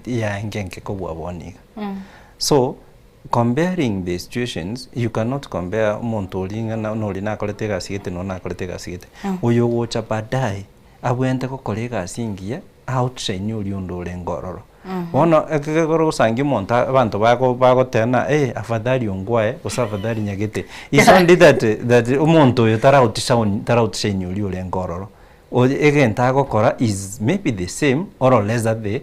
ya ngenge ko bwaboniga so comparing the situations you cannot compare montolinga na nolina kolete gasigete no na kolete gasigete uyo gocha badai abwente ko kolega singia outshine uliondo lengororo wono ekegoro sangi monta abantu bago tena afadhali ongwae usafadhali nyagete is only that umonto yo outshine ulio lengororo o egenta gokora is maybe the same or less than the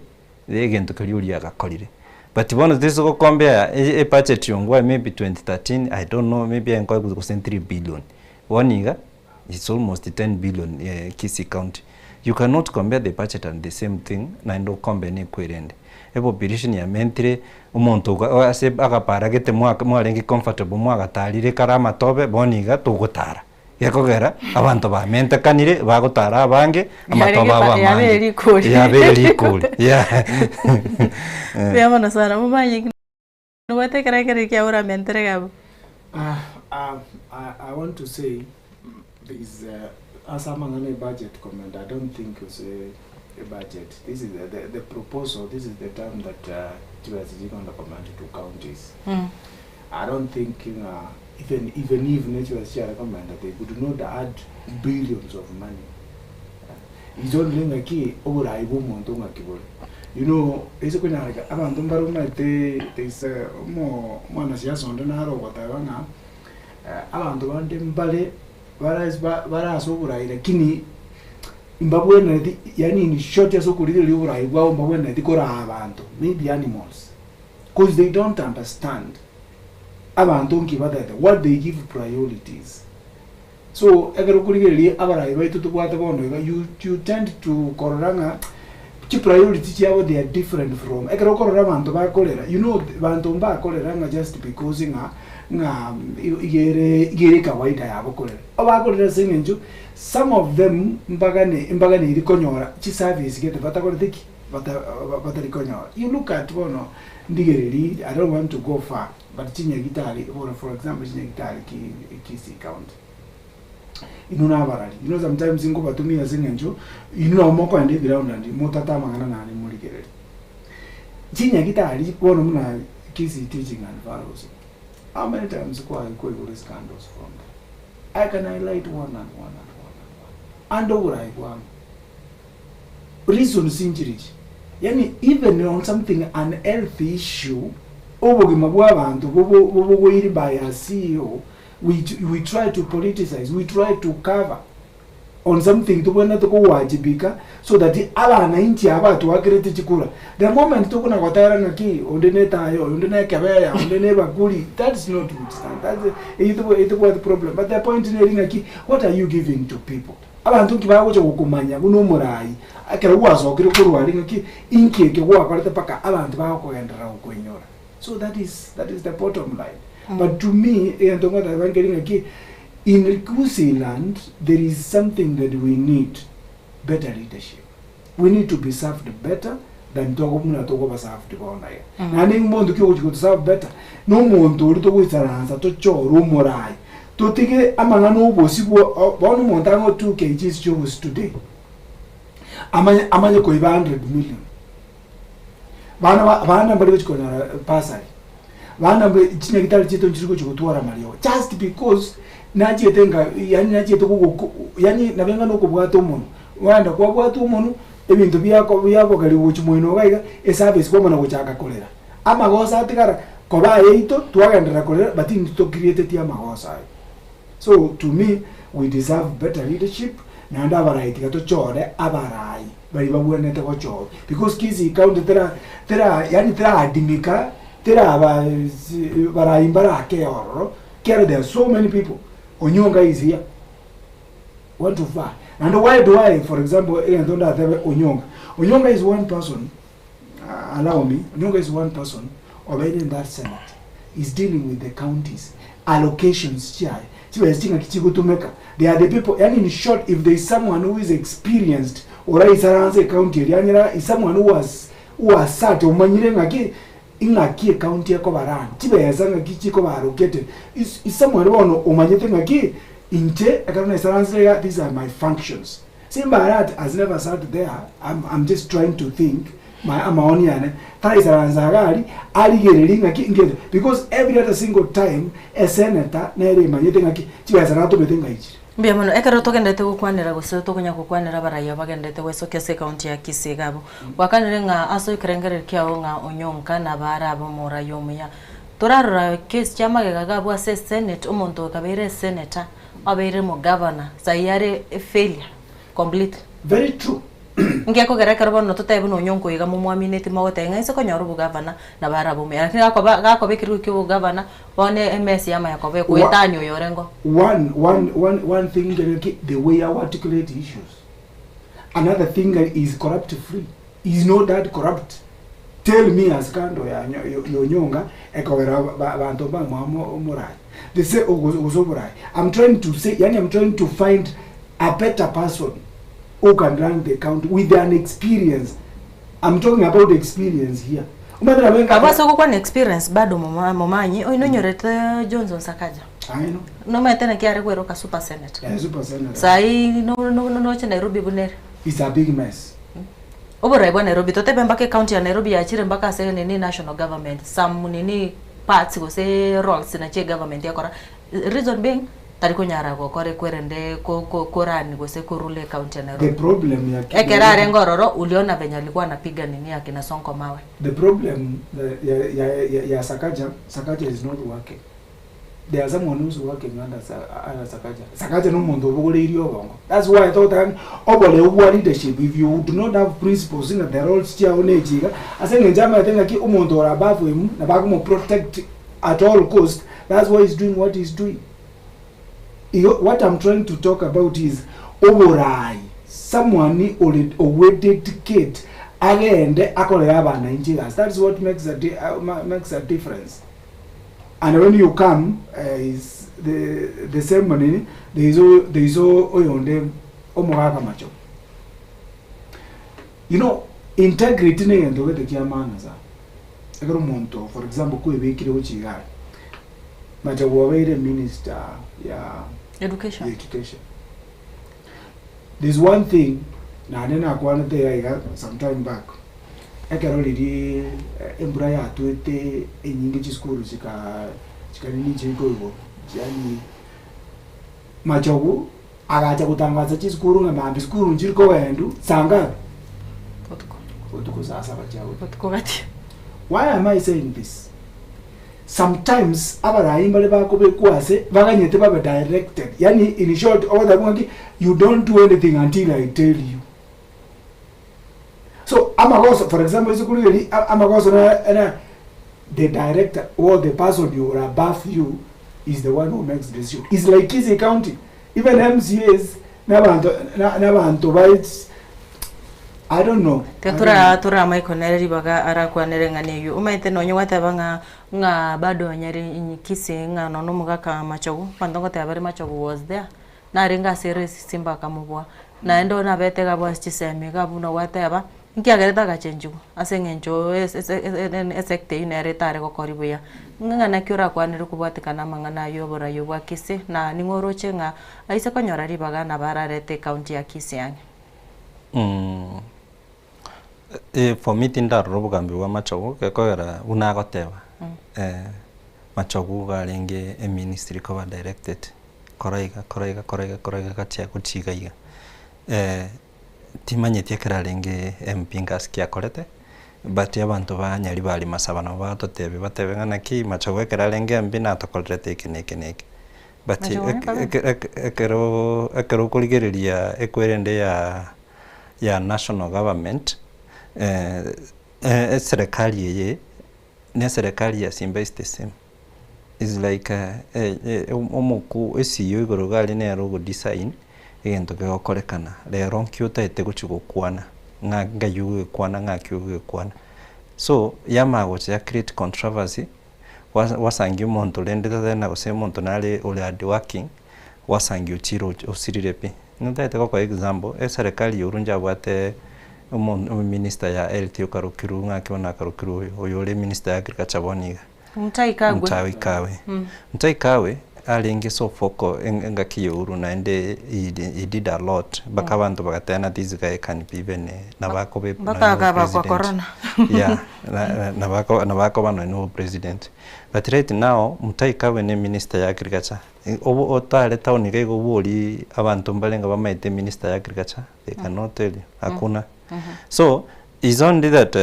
egento kaliulia gakorire. But one this go compare a budget yongwa maybe 2013 I don't know maybe I go 3 billion. One year it's almost 10 billion Kisii County. You cannot compare the budget and the same thing na ndo kombe ni kwirende. Ebo birishin ya mentre umuntu ase agapara gete mwarengi comfortable mwagatarire karama tobe boniga tugutara. Yakogera abantu ba mente kanire bagutara abange amatoba ba ya very cool yeah veamos sana mumayi no wate kare que ahora me entregaba. I want to say this as a budget comment I don't think it's a budget. This is the proposal, this is the term that TSG going to recommend to counties. I don't think even if nature share recommend that they could not add billions of money. It's only like key over I won't kibol. You know, it's a good idea. Abantu mbaruma they say more siasa ndonaro watavanga. Abantu bande mbale whereas over lakini imbabwe na yani ni short ya sokulile liura igwa imbabwe na dikora abantu maybe animals because they don't understand abantu nkibada what they give priorities. So egero kurigeli abarai baitu tubwata bondo you tend to koranga chi priorities yabo they are different from egero korora abantu bakolera you know abantu bakolera nga just because nga igere kawaida yabo kolera abakolera singenju some of them mbagane irikonyora chi service gete batakora thiki batarikonyora. You look at bono ndigereri I don't want to go far but Chinyagitari for example Chinyagitari Kisii County inuna barali you know sometimes ingo batumia zingenjo inuna moko ande ground and motata mangana nani muligereri Chinyagitari bono muna Kisii teaching and values. How many times go scandals from there? I can highlight one and over I go reason sinjiriji yani even on something an health issue obogima bw'abantu bobo iri by a CEO we try to politicize, we try to cover on something tubona tukuwajibika so that abana inchi abatu wakirete chikura the moment tukuna kwatara ngaki ondene tayo ondene kabeya ondene bakuli that's not good stand that's the problem but the point is ngaki what are you giving to people abantu kibago cyo gukumanya buno murai akera wazo kiri kurwali ngaki inki ke kwa kwaleta paka abantu bakogendera ukwenyora. So that is the bottom line. But to me in Kisii land there is something that we need, better leadership. we need to be served better than to muna to go served bona ya na ning mondu kyo go serve better no mondu uri to go saranza to choro morai to tige amanga no bosibo bonu montango 2 kgs jobs today amanye ko 100 million bana bari ko na pasari bana chine kitali chito nchiko chikutora malio just because naje tenga yani naje to ko yani nabenga no kubwato umuntu wanda kwa bwato umuntu ebintu byako kali uchumwino gaiga esabe sikoma na kuchaka kolera amagosa atigara koba yeito twagendera kolera but in to create tia magosa. So to me we deserve better leadership na nda barai tigato chore abarai bari babwene te ko chore because kizi count tera yani tera adimika tera barai barake oro kera there are so many people. Onyonga is here 1 to 5. And why do I, for example, Onyonga is one person, allow me, Onyonga is one person already in that Senate. He's dealing with the counties, allocations, they are the people, and in short, if there is someone who is experienced, or is around the county, is someone who has sat, or in a key county, is someone who these are my functions. Simba Arat has never sat there. I'm just trying to think. Because every other single time a senator Mbia mono ekero togendete gukwanira gose tokunya gukwanira baraya bagendete weso kese county ya Kisigabo wakanire nga aso ikrengere kyao nga Onyonka na barabo mora yomuya turarura case chama gagabwa se senate umuntu kabere senator abeire mo governor sayare failure complete. Very true. Ngeko gereka robono tutaibu no Onyonko iga mu mwaminete magote ngaiso konyoru bu governor na barabo me lakini gako bekiru kyo governor one MS yama yakobe kuetanyo yorengo. One thing, the way I articulate issues. Another thing is corrupt free. Is not that corrupt. Tell me as kando ya Onyonga ekobera bantu ba morai. They say ozoburai. I'm trying to say, I'm trying to find a better person who can run the county with an experience. I'm talking about the experience here. Kabasa kwa na experience bado momanyi oinonyorete Johnson Sakaja. I know. No metena kiare kwero ka super senate. Yeah, super senate. Sai no cha Nairobi bunere. It's a big mess. Obora ibwa Nairobi totepe mbake county ya Nairobi ya chire mbaka se nini national government. Some nini parts go say roles na che government yakora. Reason being tariko nyara go kore kwerende ko rani go se ko rule county ya Nairobi. The problem ya Ekerare ngororo uliona venye alikuwa anapiga nini yake na Sonko mawe. The problem ya Sakaja is not working. There are someone who's working under Sakaja. Sakaja no mundo bugule iri obongo. That's why I thought obole ubwa leadership, if you do not have principles in the roles chia onejiga asenge njama yatenga ki umuntu ora above him na bagumo protect at all cost. That's why he's doing what he's doing. What I'm trying to talk about is oborai someone wedded kid agende akolera abana injigas. That's what makes a difference. And when you come, is the ceremony. There is oyonde omugaka macho. You know, integrity ne ndo wete kiamana za. Ekero monto, for example, kuebekire uchiga. Macho wawere minister ya education. There's one thing na nena kwana te some time back. Ekero liri embraya tuete enyingi chiskuru chikanini chikoibo yani machogu agacha kutangaza chiskuru ngamambi skuru njiriko wendu sanga sasa gati. Why am I saying this? Sometimes abaraimba lebako bekwase baganyete babe directed, yani in short all the you don't do anything until I tell you. So amagoso, for example, amagoso na the director or the person you are above you is the one who makes the decision. It's like Kisii County, even MCAs nabantu bites. I don't know. Tura maiko neri baga ara kwa nerengane yu umaite no nyawata banga nga bado nyari Kisii nga no mugaka machogu pandongo te abari machogu was there na ringa series simba kamubwa na endo na bete ga bwa chisemi ga buna wateba nkiagereta gachenju asengenjo esekte ineretare gokoribu ya ngana kyora kwanire kubwatikana mangana yobora yobwa kise na ningoroche nga aise konyora ribaga na bararete county ya Kisiani. For me tindaro bugambi wa machogo kekogera unagoteba machogo garenge a ministry cover directed koraiga katia kuchigaiga timanyetie kerarenge mpingas kia korete but abantu banyari bali masabana batotebe batebe ngana ki machogo kerarenge mbina tokorete ikineke but ekero kuligereria ekwerende ya national government serikali yeye ne serikali ya Simba is the same. It's like omoku esiyo igorogali ne rogo design egento ke okorekana rero nkyuta ete guchigukwana nga yuge kwana nga kyuge kwana so yamago ya create controversy wasangi umuntu lendeta na gose umuntu nale ule ad working wasangi uchiro osirirepe ntaite ko example serikali yorunja bwate minister ya LTO karukiru nga kiona karukiru oyole minister ya agriculture boniga Mtaikawe alingi so foko nga kiyuru na ende he did a lot bakabantu bagatena these guy can be even na bako be bataka kwa corona yeah na bako bano no president but right now Mtaikawe ne minister ya agriculture obo otale town ngego boli abantu mbalenga bamaite minister ya agriculture they cannot tell you hakuna so is only that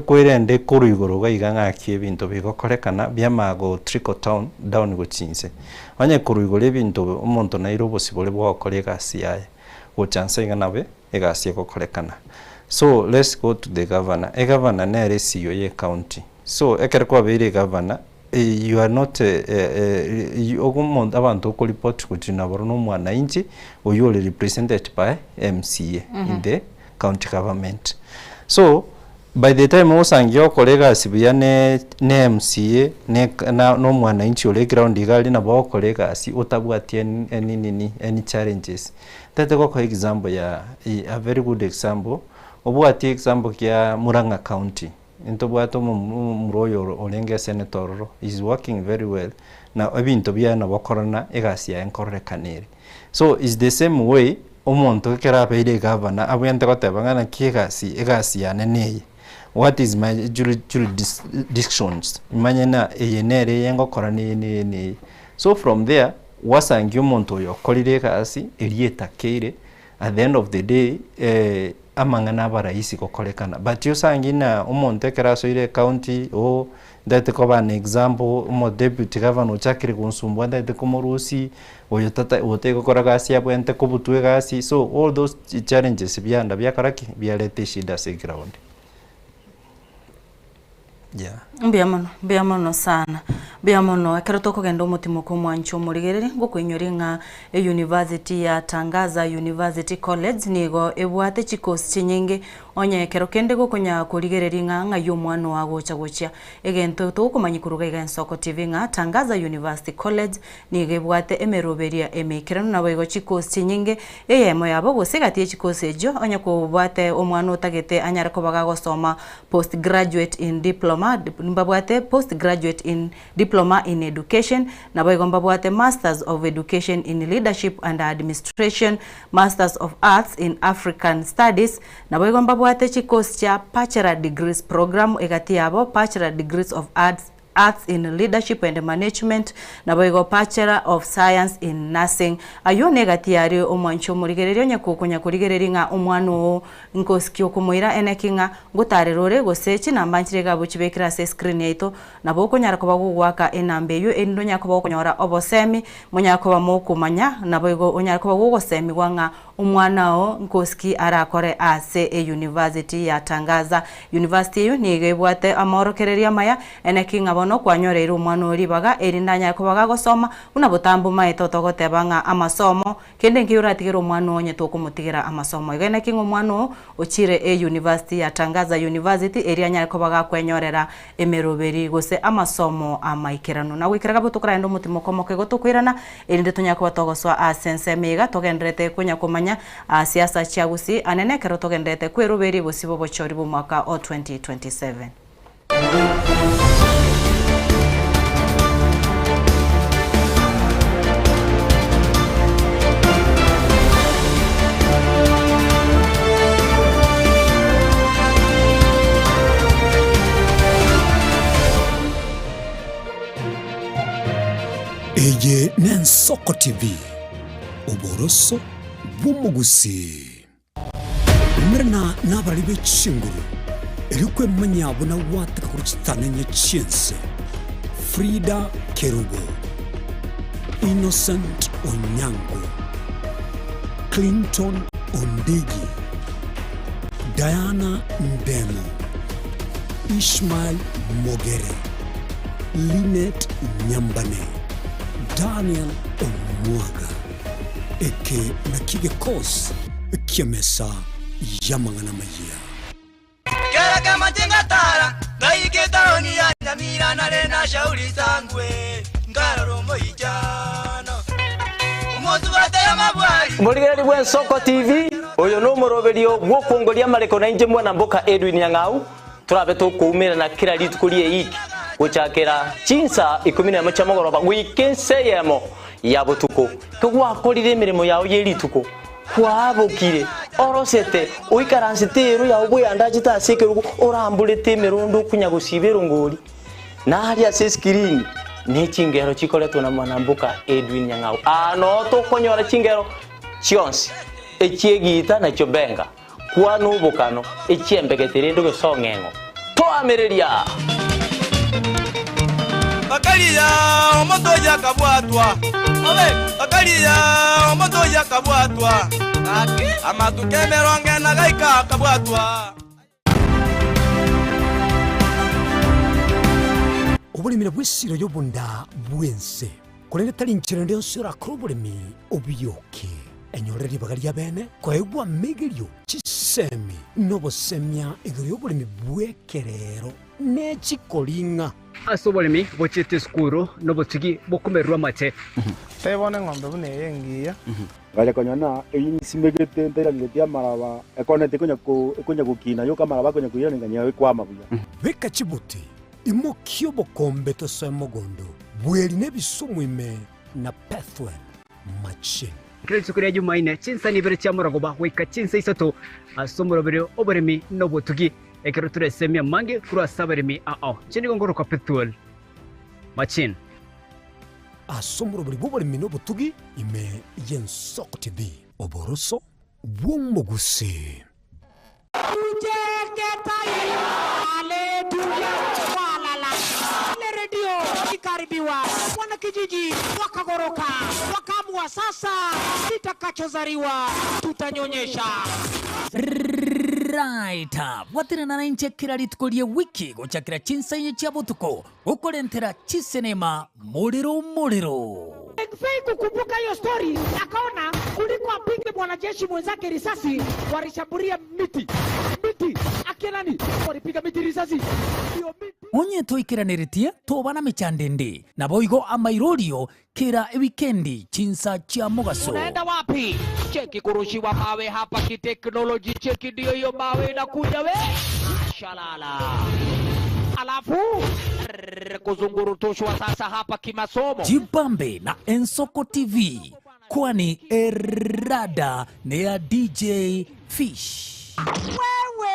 kwirende kurigoro gaiga ngaki ebintu bigokorekana byamago trickle down guchinse anye kurigoro ebintu umuntu nairo bosibole bwokoreka siyaye uchansenga nabe egasi gokorekana so let's go to the governor governor nere CEO ye county so ekerko abere governor you are not abantu ko report kutina borono mwana inchi oyole represented by MCA in the county government so by the time osangyo kolega sibuya ne MCA ne no mwana inchi ole ground igali na bo kolega asi otabwatie any challenges that ko example ya a very good example obwati example kya Murang'a county into bwato muroyo olenge senator is working very well na ebintu bya na bokorona egasi ya enkorekanere so is the same way omuntu kera beire governor abuyente kotebangana kiegasi egasi ya neneye what is my jurisdictions imanyena eyenere yengokorana ne so from there wasangi omuntu yokorire egasi erieta keire at the end of the day amangana baraisi kokorekana but yosangina umuntu ekerasoire county o ndate ko ban example mo deputy governor chakiri kunsumbwa ndate ko morusi oyo tata oteko koragasi abwente ko butwe gasi so all those challenges byanda byakaraki byalete shida se ground yeah mbiamono sana biamono ekero tokogenda omutimo ko mwancho murigerere ngokwenyori nga university ya Tangaza University College nigo ebwate chikosi chinyinge onye ekero kende gokonya kurigereri nga yomwana wagocha gocha egento tokumanyikuruga igensoko TV nga Tangaza University College nigo ebwate emeroberia emekero nabo ego chikosi chinyinge eyemo yabo gosegatie chikosi ejo onye ko bwate omwana otagete anyara ko bagagosoma postgraduate in diploma mbabwate postgraduate in diploma in education nabo ego mbabwate masters of education in leadership and administration, masters of arts in African studies nabo ego mbabwate chikosi cha bachelor degrees program egati yabo bachelor degrees of arts in leadership and management nabo ego bachelor of science in nursing ayo negati yari omwancho murigererio nyakukonya kurigereri nga omwano nkosikyo kumuira enekinga ngutarerore gosechi nambanchire gabo chibekira se screen yaito nabo konyara ko bagugwaka enambe yo endo nyako bakonyora obosemi munyako bamukumanya nabo ego onyara ko bagugosemi gwanga omwanao nkosiki arakore ase university ya Tangaza University yo nigebwate amorokereria maya enekinga bono kwanyoreire omwana oribaga erindanya kubaga gosoma una butambu maito togotebanga amasomo kende nkiuratigera omwana onye tokumutigira amasomo igene kingo omwana ochire university ya Tangaza University erianya kubaga kwenyorera emeroberi gose amasomo amaikirano na wikiraga butukuraendo mutimo komoke gotukwirana erinde tunyako batogoswa asense mega togendrete kunya kumanya siasa chagusi anene kero togendrete kweroberi bosibo bochori bu mwaka o 2027. Eye Nensoko TV Oboroso Bumugusi Mrena nabaribe chinguru Erikwe manyabo na wataka kuruchitana nye chiense Frida Kerubo Innocent Onyango Clinton Ondigi Diana Ndemo Ishmael Mogere Linet Nyambane Daniel Omwaga Eke Nakige Kos Kiamesa Yamangana Maya Kera kama tingatara Gaike taoni ya Nyamira na rena shauri sangwe Ngaroromo ijano Umozu wate ya mabwari Muligari bwe Nsoko TV Oyo no moroberio gwokongoria mareko na inje mwana mboka Edwin Nyang'au turabe tukumira na kira litukulie iki guchakira chinsa 11 chamogoroba wikenseyemo ya butuko tugwakorire emirimo yawo yerituko kwabukire orosete uikaransitero ya ubwe andajita sekerugo orambulete mirundo kunyagusibero ngori na hali ase screen ne chingero chikoletwa na mwanambuka Edwin Nyang'au ano to konyora chingero chionsi echiegita na chobenga kwa nubukano echiembegetere ndo gesongengo to ameriria Bakalia omoto yakabwatwa Bakalia omoto yakabwatwa Amatukemeronge na gaika kabwatwa Obulimira bw'essiro y'obunda bwense kulenge tali nchirende onsora krobulimi obuyoke enyorera libaga lya bene kwaegwa megelyo chisemi nobosemya egero y'obulimi bwekerero n'ekikolinga ase oboremi bochete skuru nobotugi bokumererwa mate tebone ng'ombe buna eyengiya ngaja konyana eyisimegete nterangete amaraba ekonete ikonya gukina yo kamaraba konya kuyiraninganya kwama buya beka chibuti imokyo bokombe tosemogondo bweri nebisumwime na Pathwell Machine Kristo kuri Jumaine chinsa nibere cya muragoba wika chinsa isato asomorobere oboremi nobotugi ekero turesemia mange kura sabaremi chini gongoro kwa Pathwell Machine asomorobere boboremi nobotugi ime Yensoko TV oboroso bw'omugusi Karibiwa wana kijiji wakagoroka wakamua sasa kitakachozaliwa tutanyonyesha right watire na inche kira litukolie wiki gochakira chinsa yenye chia butuko ukorentera chisenema muliro Fei kukumbuka hiyo story akaona kuliko apige mwanajeshi mwenzake risasi walishambulia miti akelani walipiga miti risasi hiyo miti onye toikiraniretie tobana michandende na boigo amairorio kira wikendi chinsa chia mugaso unaenda wapi cheki kurushiwa mawe hapa kiteknoloji cheki ndio hiyo mawe inakuja we shalala alafu kuzungurutushwa sasa hapa kimasomo jibambe na Ensoko TV kwani erada ni ya DJ Fish wewe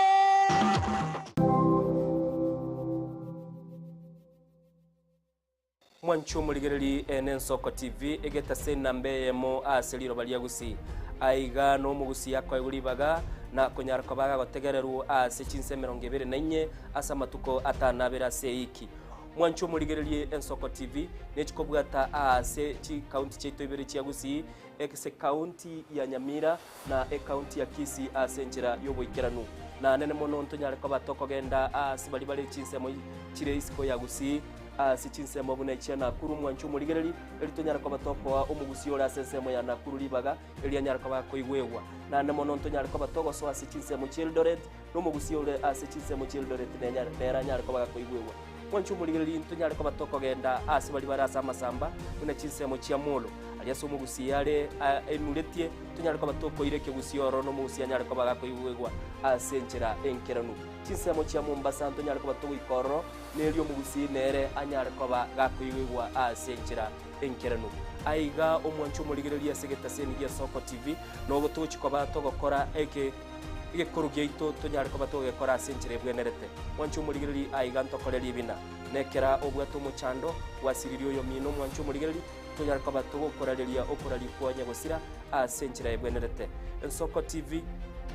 mwancho muligereri Ensoko TV egeta sena mbeyemo aseliro baliagusi aigano mugusi yakwa iguribaga na konyara kwabaga gotegererwo ase chinse 24 asa matuko atanabera seiki mwancho muligereri Ensoko TV nechikobwata ase chi county cheto ibere chiagusi ekse county ya Nyamira na county ya Kisii ase njira yoboikeranu na nene mono ntonyare kwa batoko genda ase bali chinse mo chire isiko yagusi sichinsemo buna ichana kuru mwanchu muligereri elitonyara kwa batoko wa omugusi ora sensemo ya nakuru libaga elianyara kwa koigwewa na nemono ntonyara kwa batoko so sichinsemo Childoret no mugusi ora sichinsemo Childoret nera nyara kwa koigwewa mwanchu muligereri ntonyara kwa batoko genda asibali barasa masamba buna chinsemo chiamolo aliaso omugusi yale enuletie tonyara kwa batoko ireke gusioro no mugusi anyara kwa koigwewa asenchera enkeranu chinsemo chia Mombasa ntonyara kwa batoko ikoro nelio mugusi nere anyara kwa gakwigwa asenchera enkeranu aiga omwanchu muligereria segeta seni ya Soko TV no gotuchi kwa batogokora ege korugeito tonyara kwa batogokora asenchera bwenerete mwanchu muligereri aiga ntokoreri bina nekera obwato muchando wasiririo yo mino mwanchu muligereri tonyara kwa batogokorareria okorari kwa nyagosira asenchera bwenerete Soko TV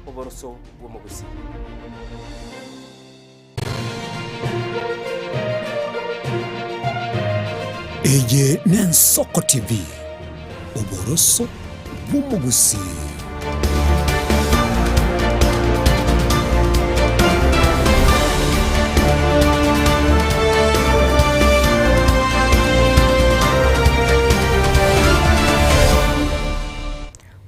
oboroso bw'omugusi. Eye n'Ensoko TV oboroso bw'omugusi.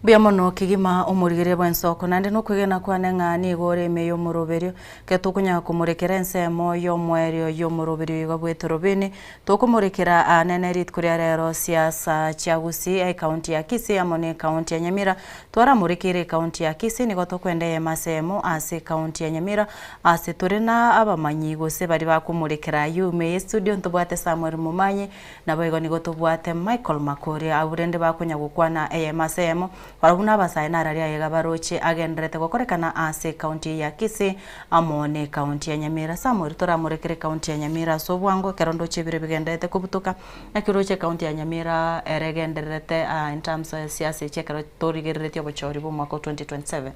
Biamono kigima omurigere bwensoko nande no kwigena kwane ng'ani igore meyo muroberio ke tukunya kumurekera ensemo yo mwerio yo muroberio igo bwetorobini tukumurekera anene rit kuria rero siasa chagusi ai county ya Kisii amone county ya Nyamira twara murekere county ya Kisii nigo tokwende masemo ase county ya Nyamira ase turina abamanyi gose bari bakumurekera yume studio ntubwate Samuel Mumanyi nabo igo nigo tubwate Michael Makori aburende bakunya gukwana masemo warabuna abasaina araria yega baroche agendrete gokorekana ase county ya Kisii amone county ya Nyamira Samuel tora murekere county ya Nyamira so bwango kerondo chebire bigendete kubutuka nakiroche county ya Nyamira eregenderete in terms of siasa chekero torigerete obochori bo mwaka 2027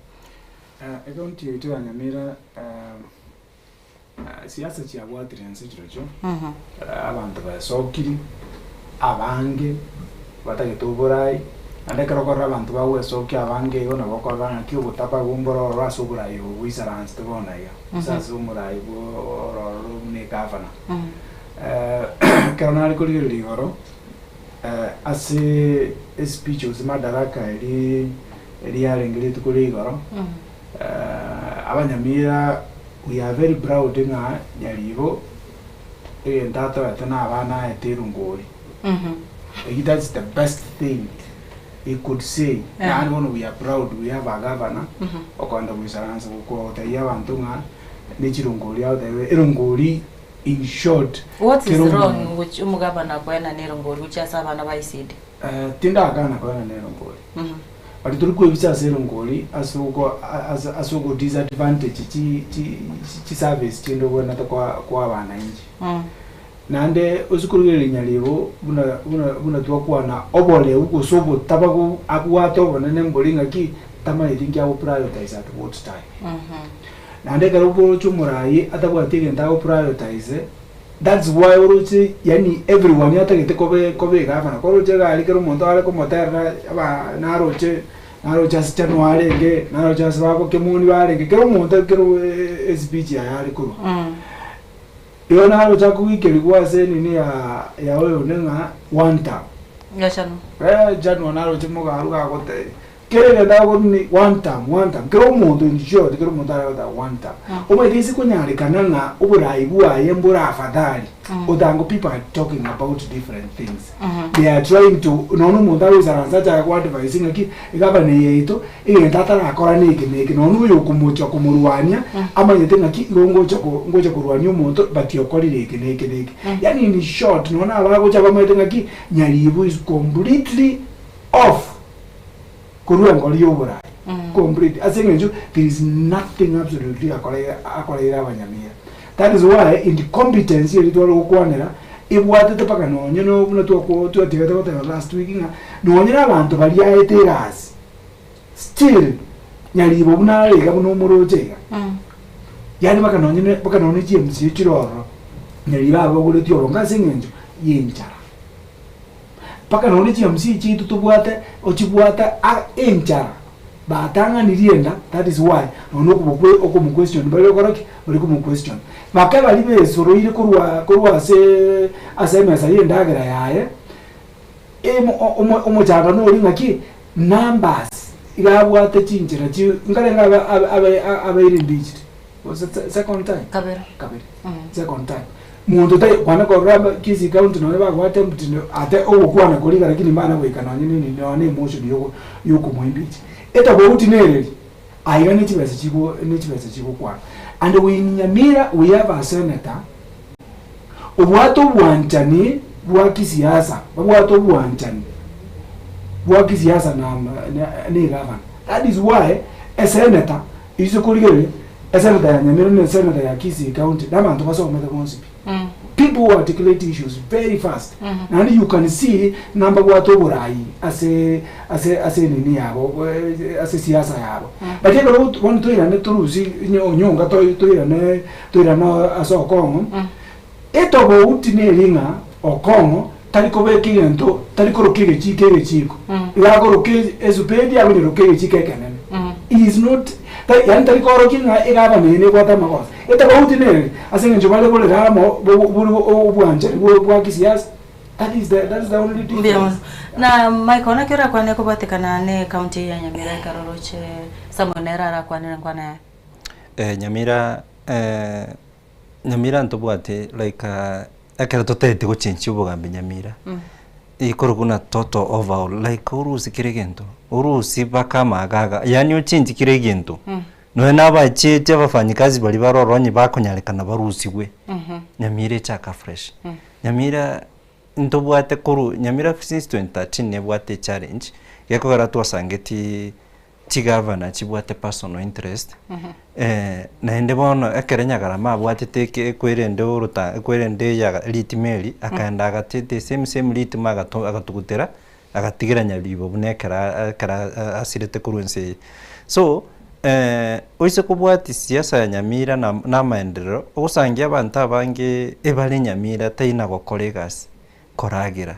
county ya Nyamira siasa chiabwatire nsichirocho abantu basokiri abange batagetuburai andekera abantu bawe sokia abange ona bokorana kyo butapa gumboro rasobura yo wisarans to bona ya sasa umurai bo ne gavana kanali kuligero ligoro ase speech uzimadaraka eri yarengere tukuligoro Abanyamira we are very proud nga nyalibo ndato atana abana eterungori that's the best thing he could say. And when we are proud, we have a governor. Okwanda wisaransa kuko taiya bantu nga nechirungoli out there. Irungoli in short. What is wrong with umugabana kwena nerungoli which is abana baisidi? Tinda akana kwena nerungoli. But turiko ibisa serungoli asuko disadvantage chi service chindo kwena kwa abana inji. Nande usukurugere nyalibo buna tuwa na obole uko sobo tabaku akuwato bonene mbolinga ki tama idingi abo prioritize at what time. Nande garubo chumurai atabwa tige ndawo prioritize. That's why uruchi yani everyone yatagete kobe gafana koruche gali kero monto ale ko moterra aba naroche January nge naroche sabako kemuni barenge kero monto kero speech ya ali kuru. Yona halo chaku wikeli kwa nini ya oyo nenga one time. Yashano. Janu nalo chimoga haruka kote. Kere ndago ni one time. Kero muntu njyo kero muntu ala one time. Oba disi kunyali kananga ubura ibua yembura afadhali. Odango people are talking about different things. They are trying to nonu muntu ala usaranza cha kwa advice ngaki igaba ne yeito igentatara akora niki nonu yokumucho kumuruwania ama yetenga ki ngocho kuruwania umuntu but yokorire iki. Yani in short nona abago cha bametenga ki nyalibu is completely off. Kuruangoli yobura. Complete. I think there is nothing absolutely akolera Abanyamira. That is why in the competence here to okwanera ibwate paka no nyono buna to tigata last week nga no nyira abantu bali aeteras still nyalibo buna lega buno murojega yani paka no ni James ychiroro nyaliba abagule tyo ngasengenjo yenjara paka no ni James chitu tubwate ochibwata a enjara batanga nirienda, that is why ono okumu question bale koroki bali kumu question bakaba libe soroire kurwa se asemesa yenda agera yaye omuchanga no ringa ki numbers igabwate chinjira chi ngalenga abaire mbiji was it second time kabera second time muntu tai kwana koramba kisi county no bagwate mutino ate okwana koliga lakini mana wekana nyini ne emotion yoko muimbiji eta bauti nereri aiga nechibese chiko kwa and we in Nyamira we have a senator obwato bwanchani bwa kisiasa obwato bwanchani bwa kisiasa na governor. That is why a senator is kuligere a senator ya Nyamira na senator ya Kisii county nabantu basoma the concept. People who articulate issues very fast. And you can see number watu burai ase nini yabo ase siasa yabo. But you know one to ina turuzi nyonga to ina aso Kongo. Eto bo utine linga Okongo taliko bekigento taliko rokege chiko. Ila ko roke ezupedi abini rokege chikekenen. Is not yan taliko rokinga egaba nene kwata makosa. Eta bo utine asenga njobale kole ramo obwanje bwa kisiasa. That is the only difference. Na Michael na kira kwane ko batekana ne county ya Nyamira karoroche samonera ra kwane Nyamira ntobwate like akera totete go chenchi ubugambe Nyamira ikoro kuna total overall like urusi kiregento urusi bakama gaga yani uchinji kiregento no naba chete abafanyikazi bali baroronye bakonyarekana barusiwe Nyamira chaka fresh Nyamira ntobwate kuru Nyamira since 2013 nebwate challenge yakogara twasangeti chigavana chibwate personal interest na ende bono akerenya garama bwatete kwerende uruta kwerende ya litimeli akaenda agatete same litima agatugutera agatigiranya libo bunekera asirete kurunse so oise kubwati siasa ya Nyamira na maendeleo usangia abantu abange ebale Nyamira taina gokoregasi koragira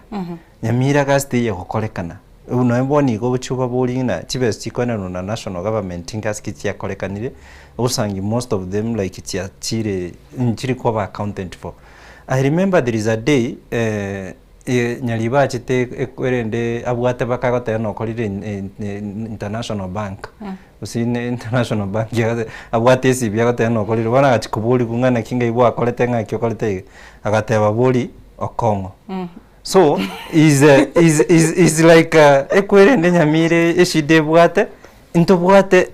Nyamira gasti ye gokorekana uno emboni go buchuba bulina chibes chikona na national government ingaski ya korekanire usangi most of them like chia chire nchiri kwa accountant for. I remember there is a day nyaliba chite ekwerende abwate bakagote no kolire international bank usine international bank ya abwate si byagote no kolire bana achikubuli kungana kinga ibwa akolete ngaki okolete agateba buli Okongo. So is like ekwerende Nyamire eshide bwate ntobwate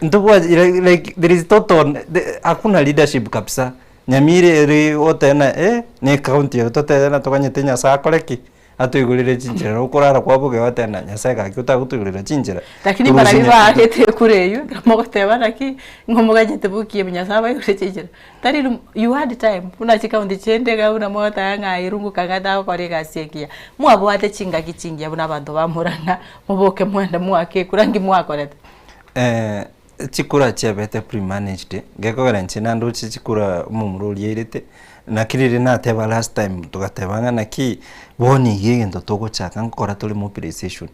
like there is total hakuna leadership kabisa Nyamire ri otena ne county otena tokanyete nyasa koleki atuigulire chinjira ukurara kwabuge watena nyasa gakiuta gutugulira chinjira lakini barabiba hete kureyo mugoteba naki ngomugajete bukiye nyasa bayure chinjira tari you had time una chikaunti chende ga una mota yanga irungu kangata kore gasekia mwabwate chinga kichingia buna bantu bamuranga muboke mwenda mwake kurangi mwakorete chikura chebete pre-managed gekogera nchina ndo chikura mumruli yerete nakirire nateba last time tugatebanga naki boni yegento togochaka nkora tuli mobilization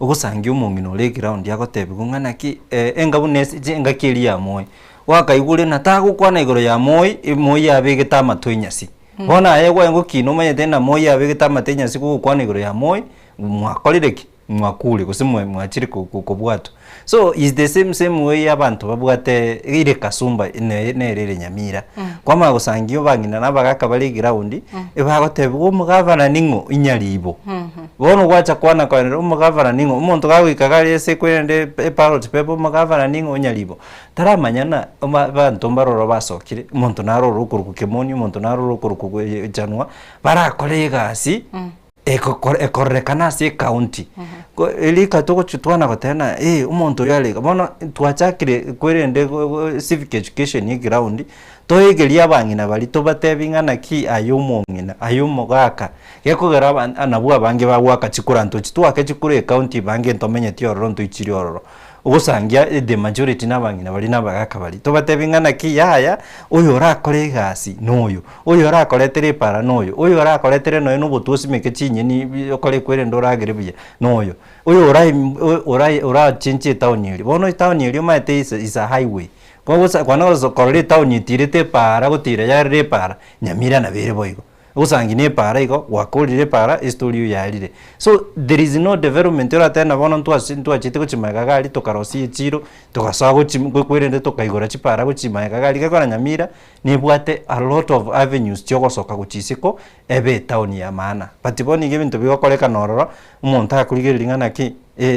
ugusangi umungino le ground yakotebe kungana ki engabunesi engakiri ya moy wakaigure natagukwana igoro ya moy yabegeta matwenyasi bona ayegwa ngokino manyete na moy yabegeta matenyasi kugukwana igoro ya moy mwakolireki mwakule kusimwe mwachiri kubwato so is the same way abantu babwate ire kasumba nerere Nyamira kwama gusangio bangina nabagaka bali ground ebagotebe umugavana ningo inyalibo bono gwacha kwana kwa umugavana ningo umuntu gawikagari ese kwende parrot pepo umugavana ningo inyalibo taramanyana abantu mbaroro basokire umuntu naroro ukuruku kemoni umuntu naroro ukuruku janwa barakoregasi ekorekana si county eli katoko chutwana gotena umuntu yale bona twachakire kwerende civic education ni ground toyegeria abangina bali tobatebingana ki ayumongina ayumogaka yekogera anabua bange bagwaka chikuranto chitwake chikure county bange ntomenye tiororo ntoichiri ororo ugusangia the majority n'abangina bari n'abagakabari tubatebingana ki yaya uyu urakore gasi n'uyu urakoretere para n'uyu urakoretere noyo n'ubutusi meke chinyeni okore kwere ndoragire n'uyu uyu urachinchi town iri bono town iri maite is a highway kwana korore town itirete para gutira yarire para Nyamira na bere boigo usangine para iko wakurire para story yarire so there is no development ora tena bono ntwachite kuchimaga gari tukarosi chiro tukasago kwirende tukaigora chipara kuchimaga gari gakora Nyamira nibwate a lot of avenues chogosoka kuchisiko ebe town ya maana but boni gebintu bigokoreka nororo umuntu akurigiringana ki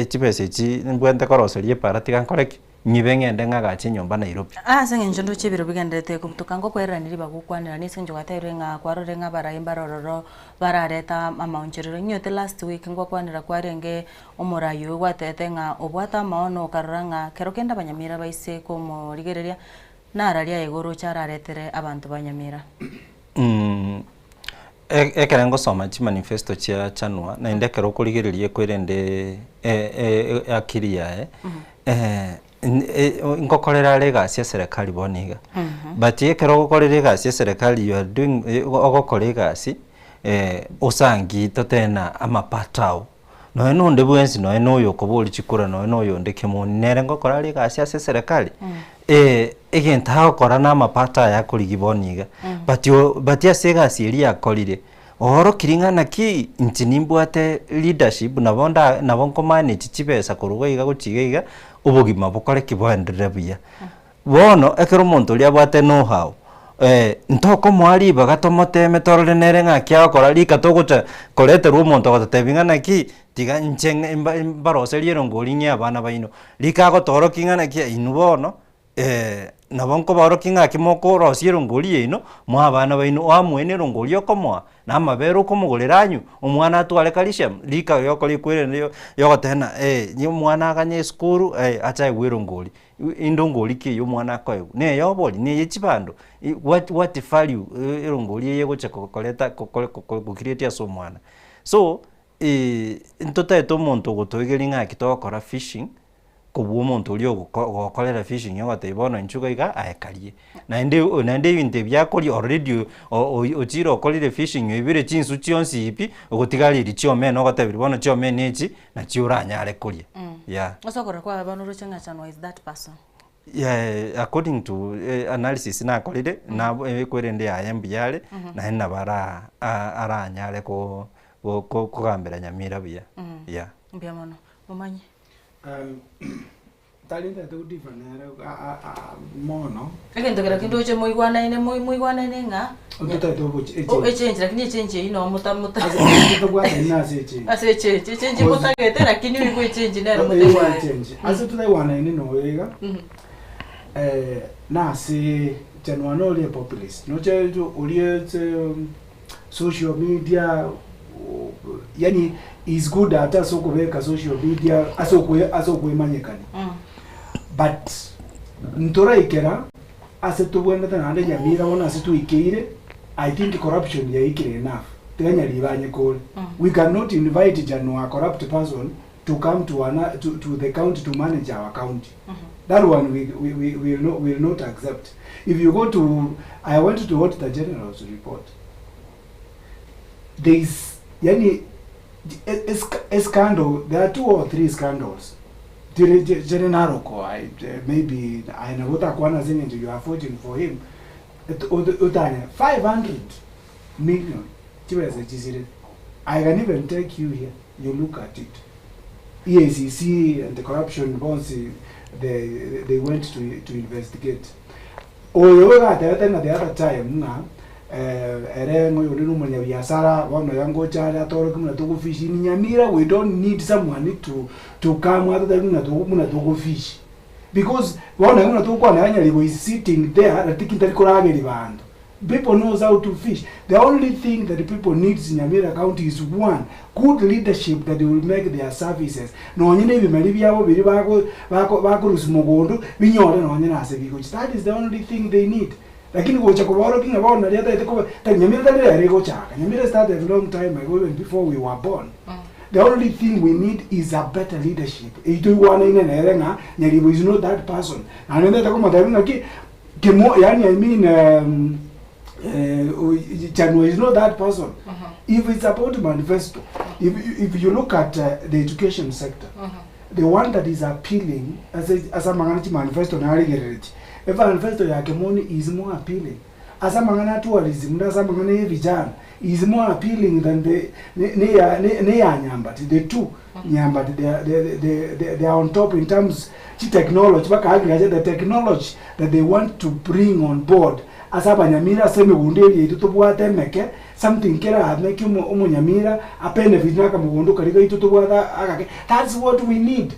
chipese chi nibwate koroserie para tigankoreki nyibengende ngagache nyomba Nairobi senge njondo chebiro bigendete kutukango kweraniri bagukwanira nisenjo gaterenga kwarorenga barayimba rororo barareta amaunjerero nyote last week ngokwanira kwarenge umurayo gwatetenga obwata maono karoranga kerokenda Banyamira baise ko murigereria nararia egoro chararetere abantu Banyamira ekerengo soma chi manifesto chia chanwa na indekero kurigererie kwerende akiri yae ngokorera legacy ya serikali boniga but yekero gokorera legacy ya serikali you are doing ogokora legacy usangi totena amapatao no eno ndebwensi no eno yo koboli chikura no eno yo ndeke monere ngokora legacy ya serikali egenta gokora na amapata ya kurigiboniga but ya legacy eri yakorire oro kiringana ki nchinimbwate leadership nabonko manage chibesa kuruga guchiga ubugima bukore kibwenderera buya bono ekero muntu ria bwate know how ntoko mwari bagatomoteme torore nere ngakya kora lika togucha korete ru muntu gotatebingana ki tiga ncheng barose liero ngolinya abana baino lika go toro kingana ki inu bono nabonko baro kinga kimoko rosiero ngoli ino mwa abana baino amwene rongoli okomwa na mabero komugoleranyu omwana atwale kalisham lika yokoli kwere nyo yogotena nyo mwana aganye skuru acha gwero ngoli indongoli ki yo mwana koyo ne yoboli ne yechibando what value erongoli yego chakokoleta kokreate so mwana so ntota eto muntu gotogelinga kitokora fishing kubu muntu uri gukorera fishing yote ibono nchuga iga ayekarie nande ibinte byakori already ochiro okorire fishing ibire chinsu chionsi ipi ugotigarira chiome no gotabiri bono chiome nechi na chiuranyare kuria yeah osokora kwa bano ruchenga chanwa is that person according to analysis na korire na kwerende ya mbiyale na hena bara aranyare ko kugambira Nyamira buya yeah mbya mono mumanyi talinda tu difanera mono egentogera kindu che muigwana ine nga utoto tobo change lakini change ino muta to bwa ina change mutagete lakini wiko change nero muta change aso tutaiwana ine no wega na se janwano le populist no che ulie social media yani is good at aso kubeka social media aso kuimanyekani but ntora ikera ase tubwenda tana ande Nyamira wona ase tuikeire I think corruption ya ikire enough tenya libanye kole we cannot invite a corrupt person to come to the county to manage our county that one we will not accept. If you go to I went to what the general's report, there is yani a scandal, there are 2 or 3 scandals. Maybe I know what Akwana saying, you are voting for him. 500 million. I can even take you here. You look at it. EACC and the corruption bonds, they went to investigate. The other time, erengo yolinu mwenye biashara wano yango chale atoro kumuna togo fish in Nyamira. We don't need someone to come out there muna togo fish because wano yamuna togo kwa nanya ligo is sitting there na tiki tari korage libando. People knows how to fish. The only thing that the people needs in Nyamira County is one good leadership that will make their services. No nyine bimali byabo biri bako rusumugondo binyore no nyine asebiko. That is the only thing they need. Lakini gocha kubaro kinga bao na liata iteko ta Nyamira tali arego chaka. Nyamira started a long time ago even before we were born. The only thing we need is a better leadership. Ito iwana ine nerenga, Nyaribo is not that person. And then the comment ki kemo yani I mean Chanwa is not that person. If it's about manifesto, if you look at the education sector, the one that is appealing as a manifesto na aligereti. If manifesto ya Kemoni is more appealing. As a mangana tourism, as a mangana vijana is more appealing than the Nyambat. The two Nyambat, they are on top in terms of technology. The technology that they want to bring on board. As a Banyamira semi wounded to water make something kera make you Munyamira, a pen of Vinaka Mundo Kariga to water. That's what we need.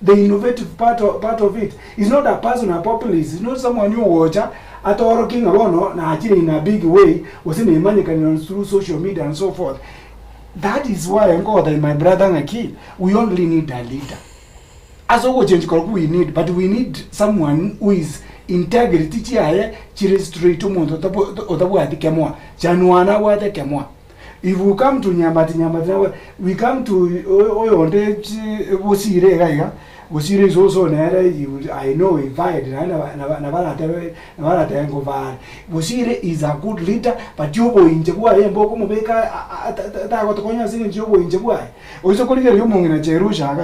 The innovative part of it is not a person, a populist, it's not someone you watch. At all king alone, actually in a big way, was in a money through social media and so forth. That is why I'm called my brother and kid. We only need a leader. As always, we need, but we need someone who is integrity. Straight to Monto, Januana, what the Kemwa. If we come to Nyamati, we come to Osire. Osiri is also I know invited. Osiri is a good leader, but Jobo in Jabua and Boko Mobeka Tagotonia singing Jobo in Jabua. Also calling a Yumong in a Jerusha.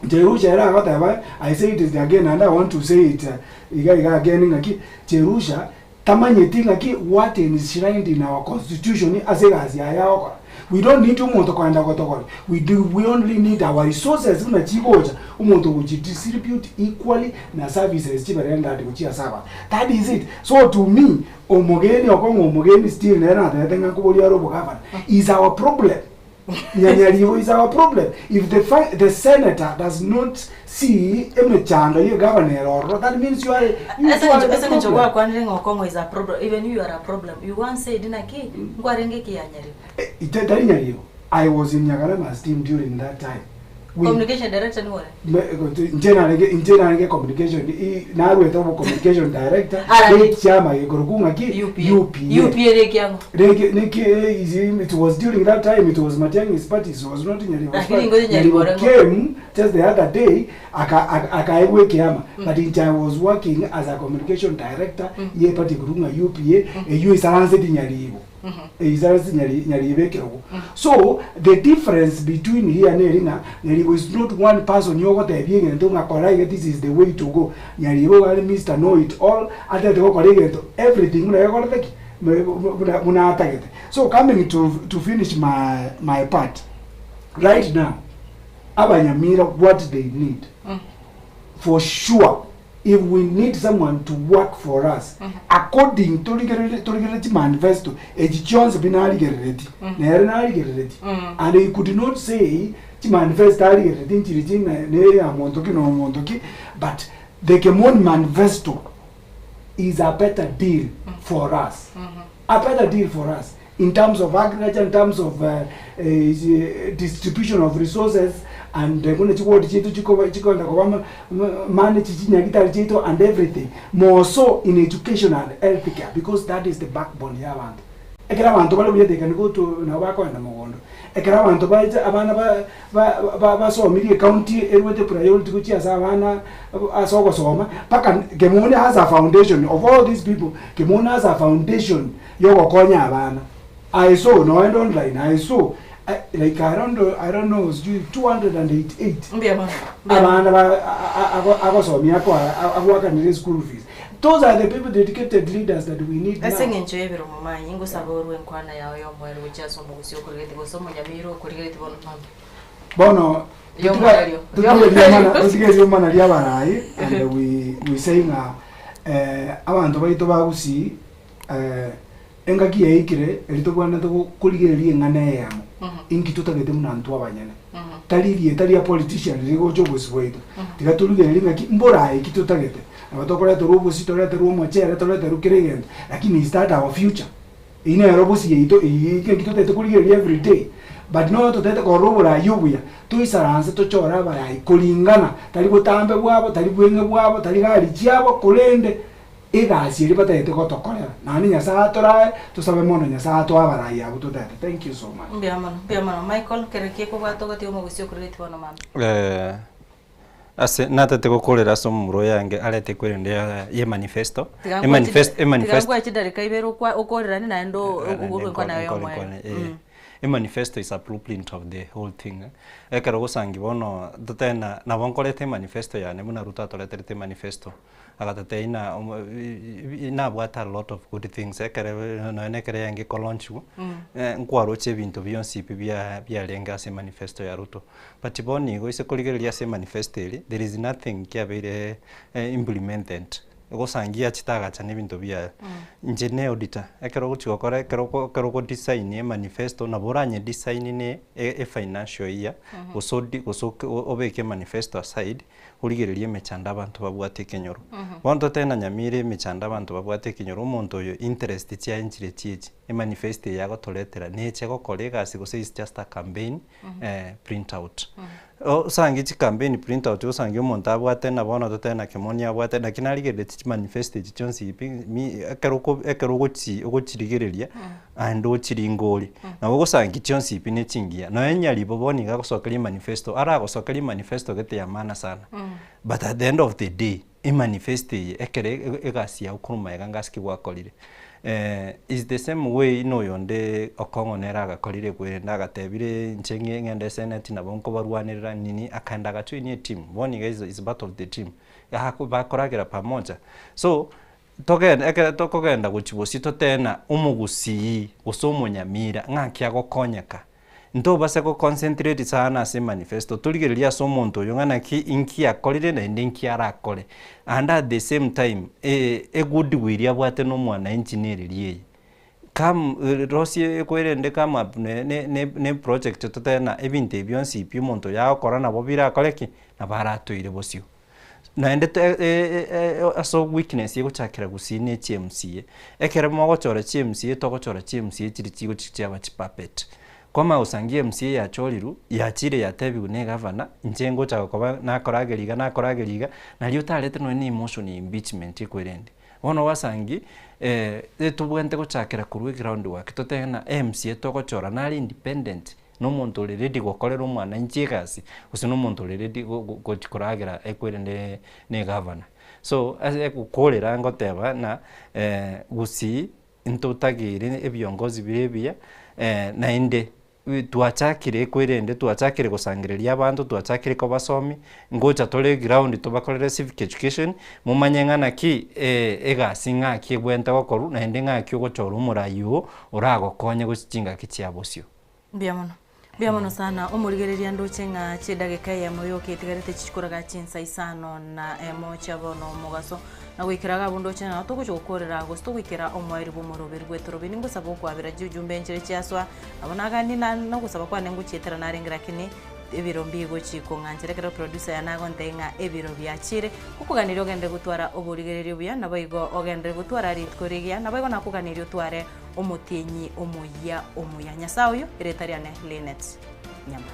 Jerusha, whatever. I say it again, and I want to say it again. Jerusha, Tamani thing what is enshrined in our constitution as a we don't need to we only need our resources which distribute equally na services that is it. So to me, Omogeni still is our problem. Is our problem. If the senator does not see a governor, or that means you are is a problem. Even you are a problem. You once said in a key, I was in Yagarama's team during that time. Communication director, in general communication. Now we talk communication director. It was during that time. It was Matiangi's party. So it was not in Yaribo. Came just the other day. But I was working as a communication director. Ye party UPA. You is answered in Yaribo. So the difference between here and Nerina, Nyaribo is not one person. You got a being and don't correct. This is the way to go. Nyaribo and Mr. Know It All. Other to correct everything. So coming to finish my part right now, Abanyamira, what they need for sure. If we need someone to work for us, according to the manifesto, John's been ready, and he could not say to manifest but the Kemon manifesto is a better deal for us. A better deal for us in terms of agriculture, in terms of distribution of resources. And they're going to manage and everything. More so in education and healthcare, because that is the backbone here. They can go to Nawako and Namondo. Ekarawan to buy Abana so media county with the priority which has Havana as Ogosoma. Pakan Gemona has a foundation of all these people. Gemona has a foundation. Yoko Konya Havana. I saw, no, I don't lie. I saw. Like I don't know, it's 288. I work in the school fees. Those are the people, dedicated leaders that we need now. Bono, and we saying abantu baito bagusi engaki yaikire elitobwana to kuligererie ngane yamo inki tutagete munantu abanyene tali a politician rigo jogosweito tigatulugererie ngaki mbora iki tutagete abatokora to rubo sitora to rumo chera to rukiregen lakini is that our future ine robo si yeito iki tutete kuligererie every day but no to tete ko robo la yubuya tuisaranse to chora bara kulingana tali butambe bwabo tali bwenge bwabo tali gali chiabo kulende igasi iri batete gotokorera nani nyasatora tusabe mono nyasato abaraya butotete. Thank you so much. Mbiamano Michael kerekie ko bato gati omugusio kurete bono mama. Ase natate gukorera somuro yange arete kwirende ye manifesto. Manifesto kwa chidarika ibero kwa ukorera ni naendo ugurwe kwa nayo mwe. A manifesto is a blueprint of the whole thing. Ekero gusangi bono tutena na bonkorete manifesto yani muna ruta toleterete manifesto. Agatate ina bwata a lot of good things. Ekere no nekere yange kolonchu. Nkwaroche bintu byonsi bya lenga se manifesto ya ruto. But boni go ise koligeria se manifesto ile there is nothing kiabire implemented. Gosangia chitagacha n'ibintu bya njene auditor ekero guchikokora ekero go design ye manifesto na boranye design ne financial year usodi obeke manifesto aside uligererie mechanda abantu babwate kenyoro bondo tena nyamire mechanda abantu babwate kenyoro umuntu oyo interest tia inchire chiji manifesto yago toletera neche gokorega sigo is just a campaign print out usangi chi campaign print out usangi umuntu abwate na bono totena kemonia abwate na kinarigere chi manifesto chonsi mi ekero gochirigereria and ochiringori na gosangi chonsi pine chingia no enyali boboni gagosokeria manifesto ara gosokeria manifesto gete ya maana sana but at the end of the day manifesto ekere egasia ukuruma egangaski gwakorire is the same way no yonde okongo neraga korire kwenda gatebire nchenge ngende senate na bonko barwanirira nini akanda gacho ni team boni guys is battle of the team ya bakoragira pamoja so tokogenda guchibosito tena umugusi usomonyamira ng'akia gokonyeka ndo base go concentrate sana se manifesto tuligeria so muntu yongana ki inki akorire na ndinki arakore and at the same time a good will abwate no mwana engineer liye kam rosie kwirende kama ne project totena ebinte byonsi byumuntu yakora nabo birakoreki na baratuire bosio na ende aso weakness yego chakira gusine CMC ekere mogochora CMC togochora CMC chiri chigo chichaba chipapet koma usangie MCA ya choliru ya chire ya tebi ne governor njengo cha koba nakorageriga na liyo talete no ni emotion impeachment ikwirende wono wasangi tubwente gochakira kurwe ground work totena MCA togochora nali independent no muntu ready gokorera umwana njigasi usino muntu ready gochikoragira ekwirende ne governor so ase kukorera ngoteba na gusi intotagire ebyongozi birebia na inde tuachakire kwirende tuachakire gusangireria abantu tuachakire ko basomi ngocha tole ground tubakorere civic education mumanyengana ki egasinga ki gwenta gokoru na inde ngaki gochora umurayo uragokonye guchinga kichiabosio biamono sana umurigereria nduchenga chidagika ya moyo kitigarite chichikoraga chinsa isano na emocha bono mugaso na gwikiraga bundo chena natuguchokorera gusto gwikira omweri bomoroberi gwetorobe ningusaba kwabira jujumbe njere cyaswa abonaga ni no gusaba kwa nengu chietera narengira kini ebiro mbigo chiko nganjere kero producer yanago ntenga ebiro byachire kukuganira ogende gutwara oburigererio bya nabayigo ogende gutwara ritkorigia nabayigo nakuganira utware omutenyi omuya nyasayo iretariane Linet Nyama.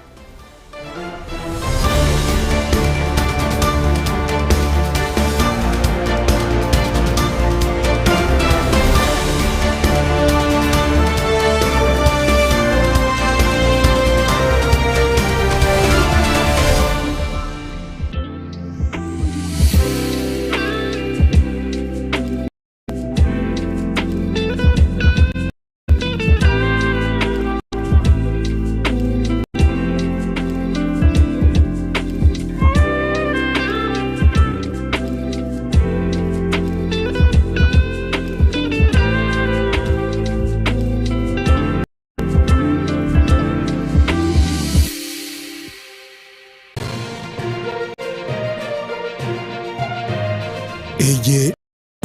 Eye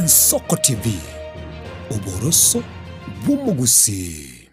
Soko TV Uboroso bw'umugusi.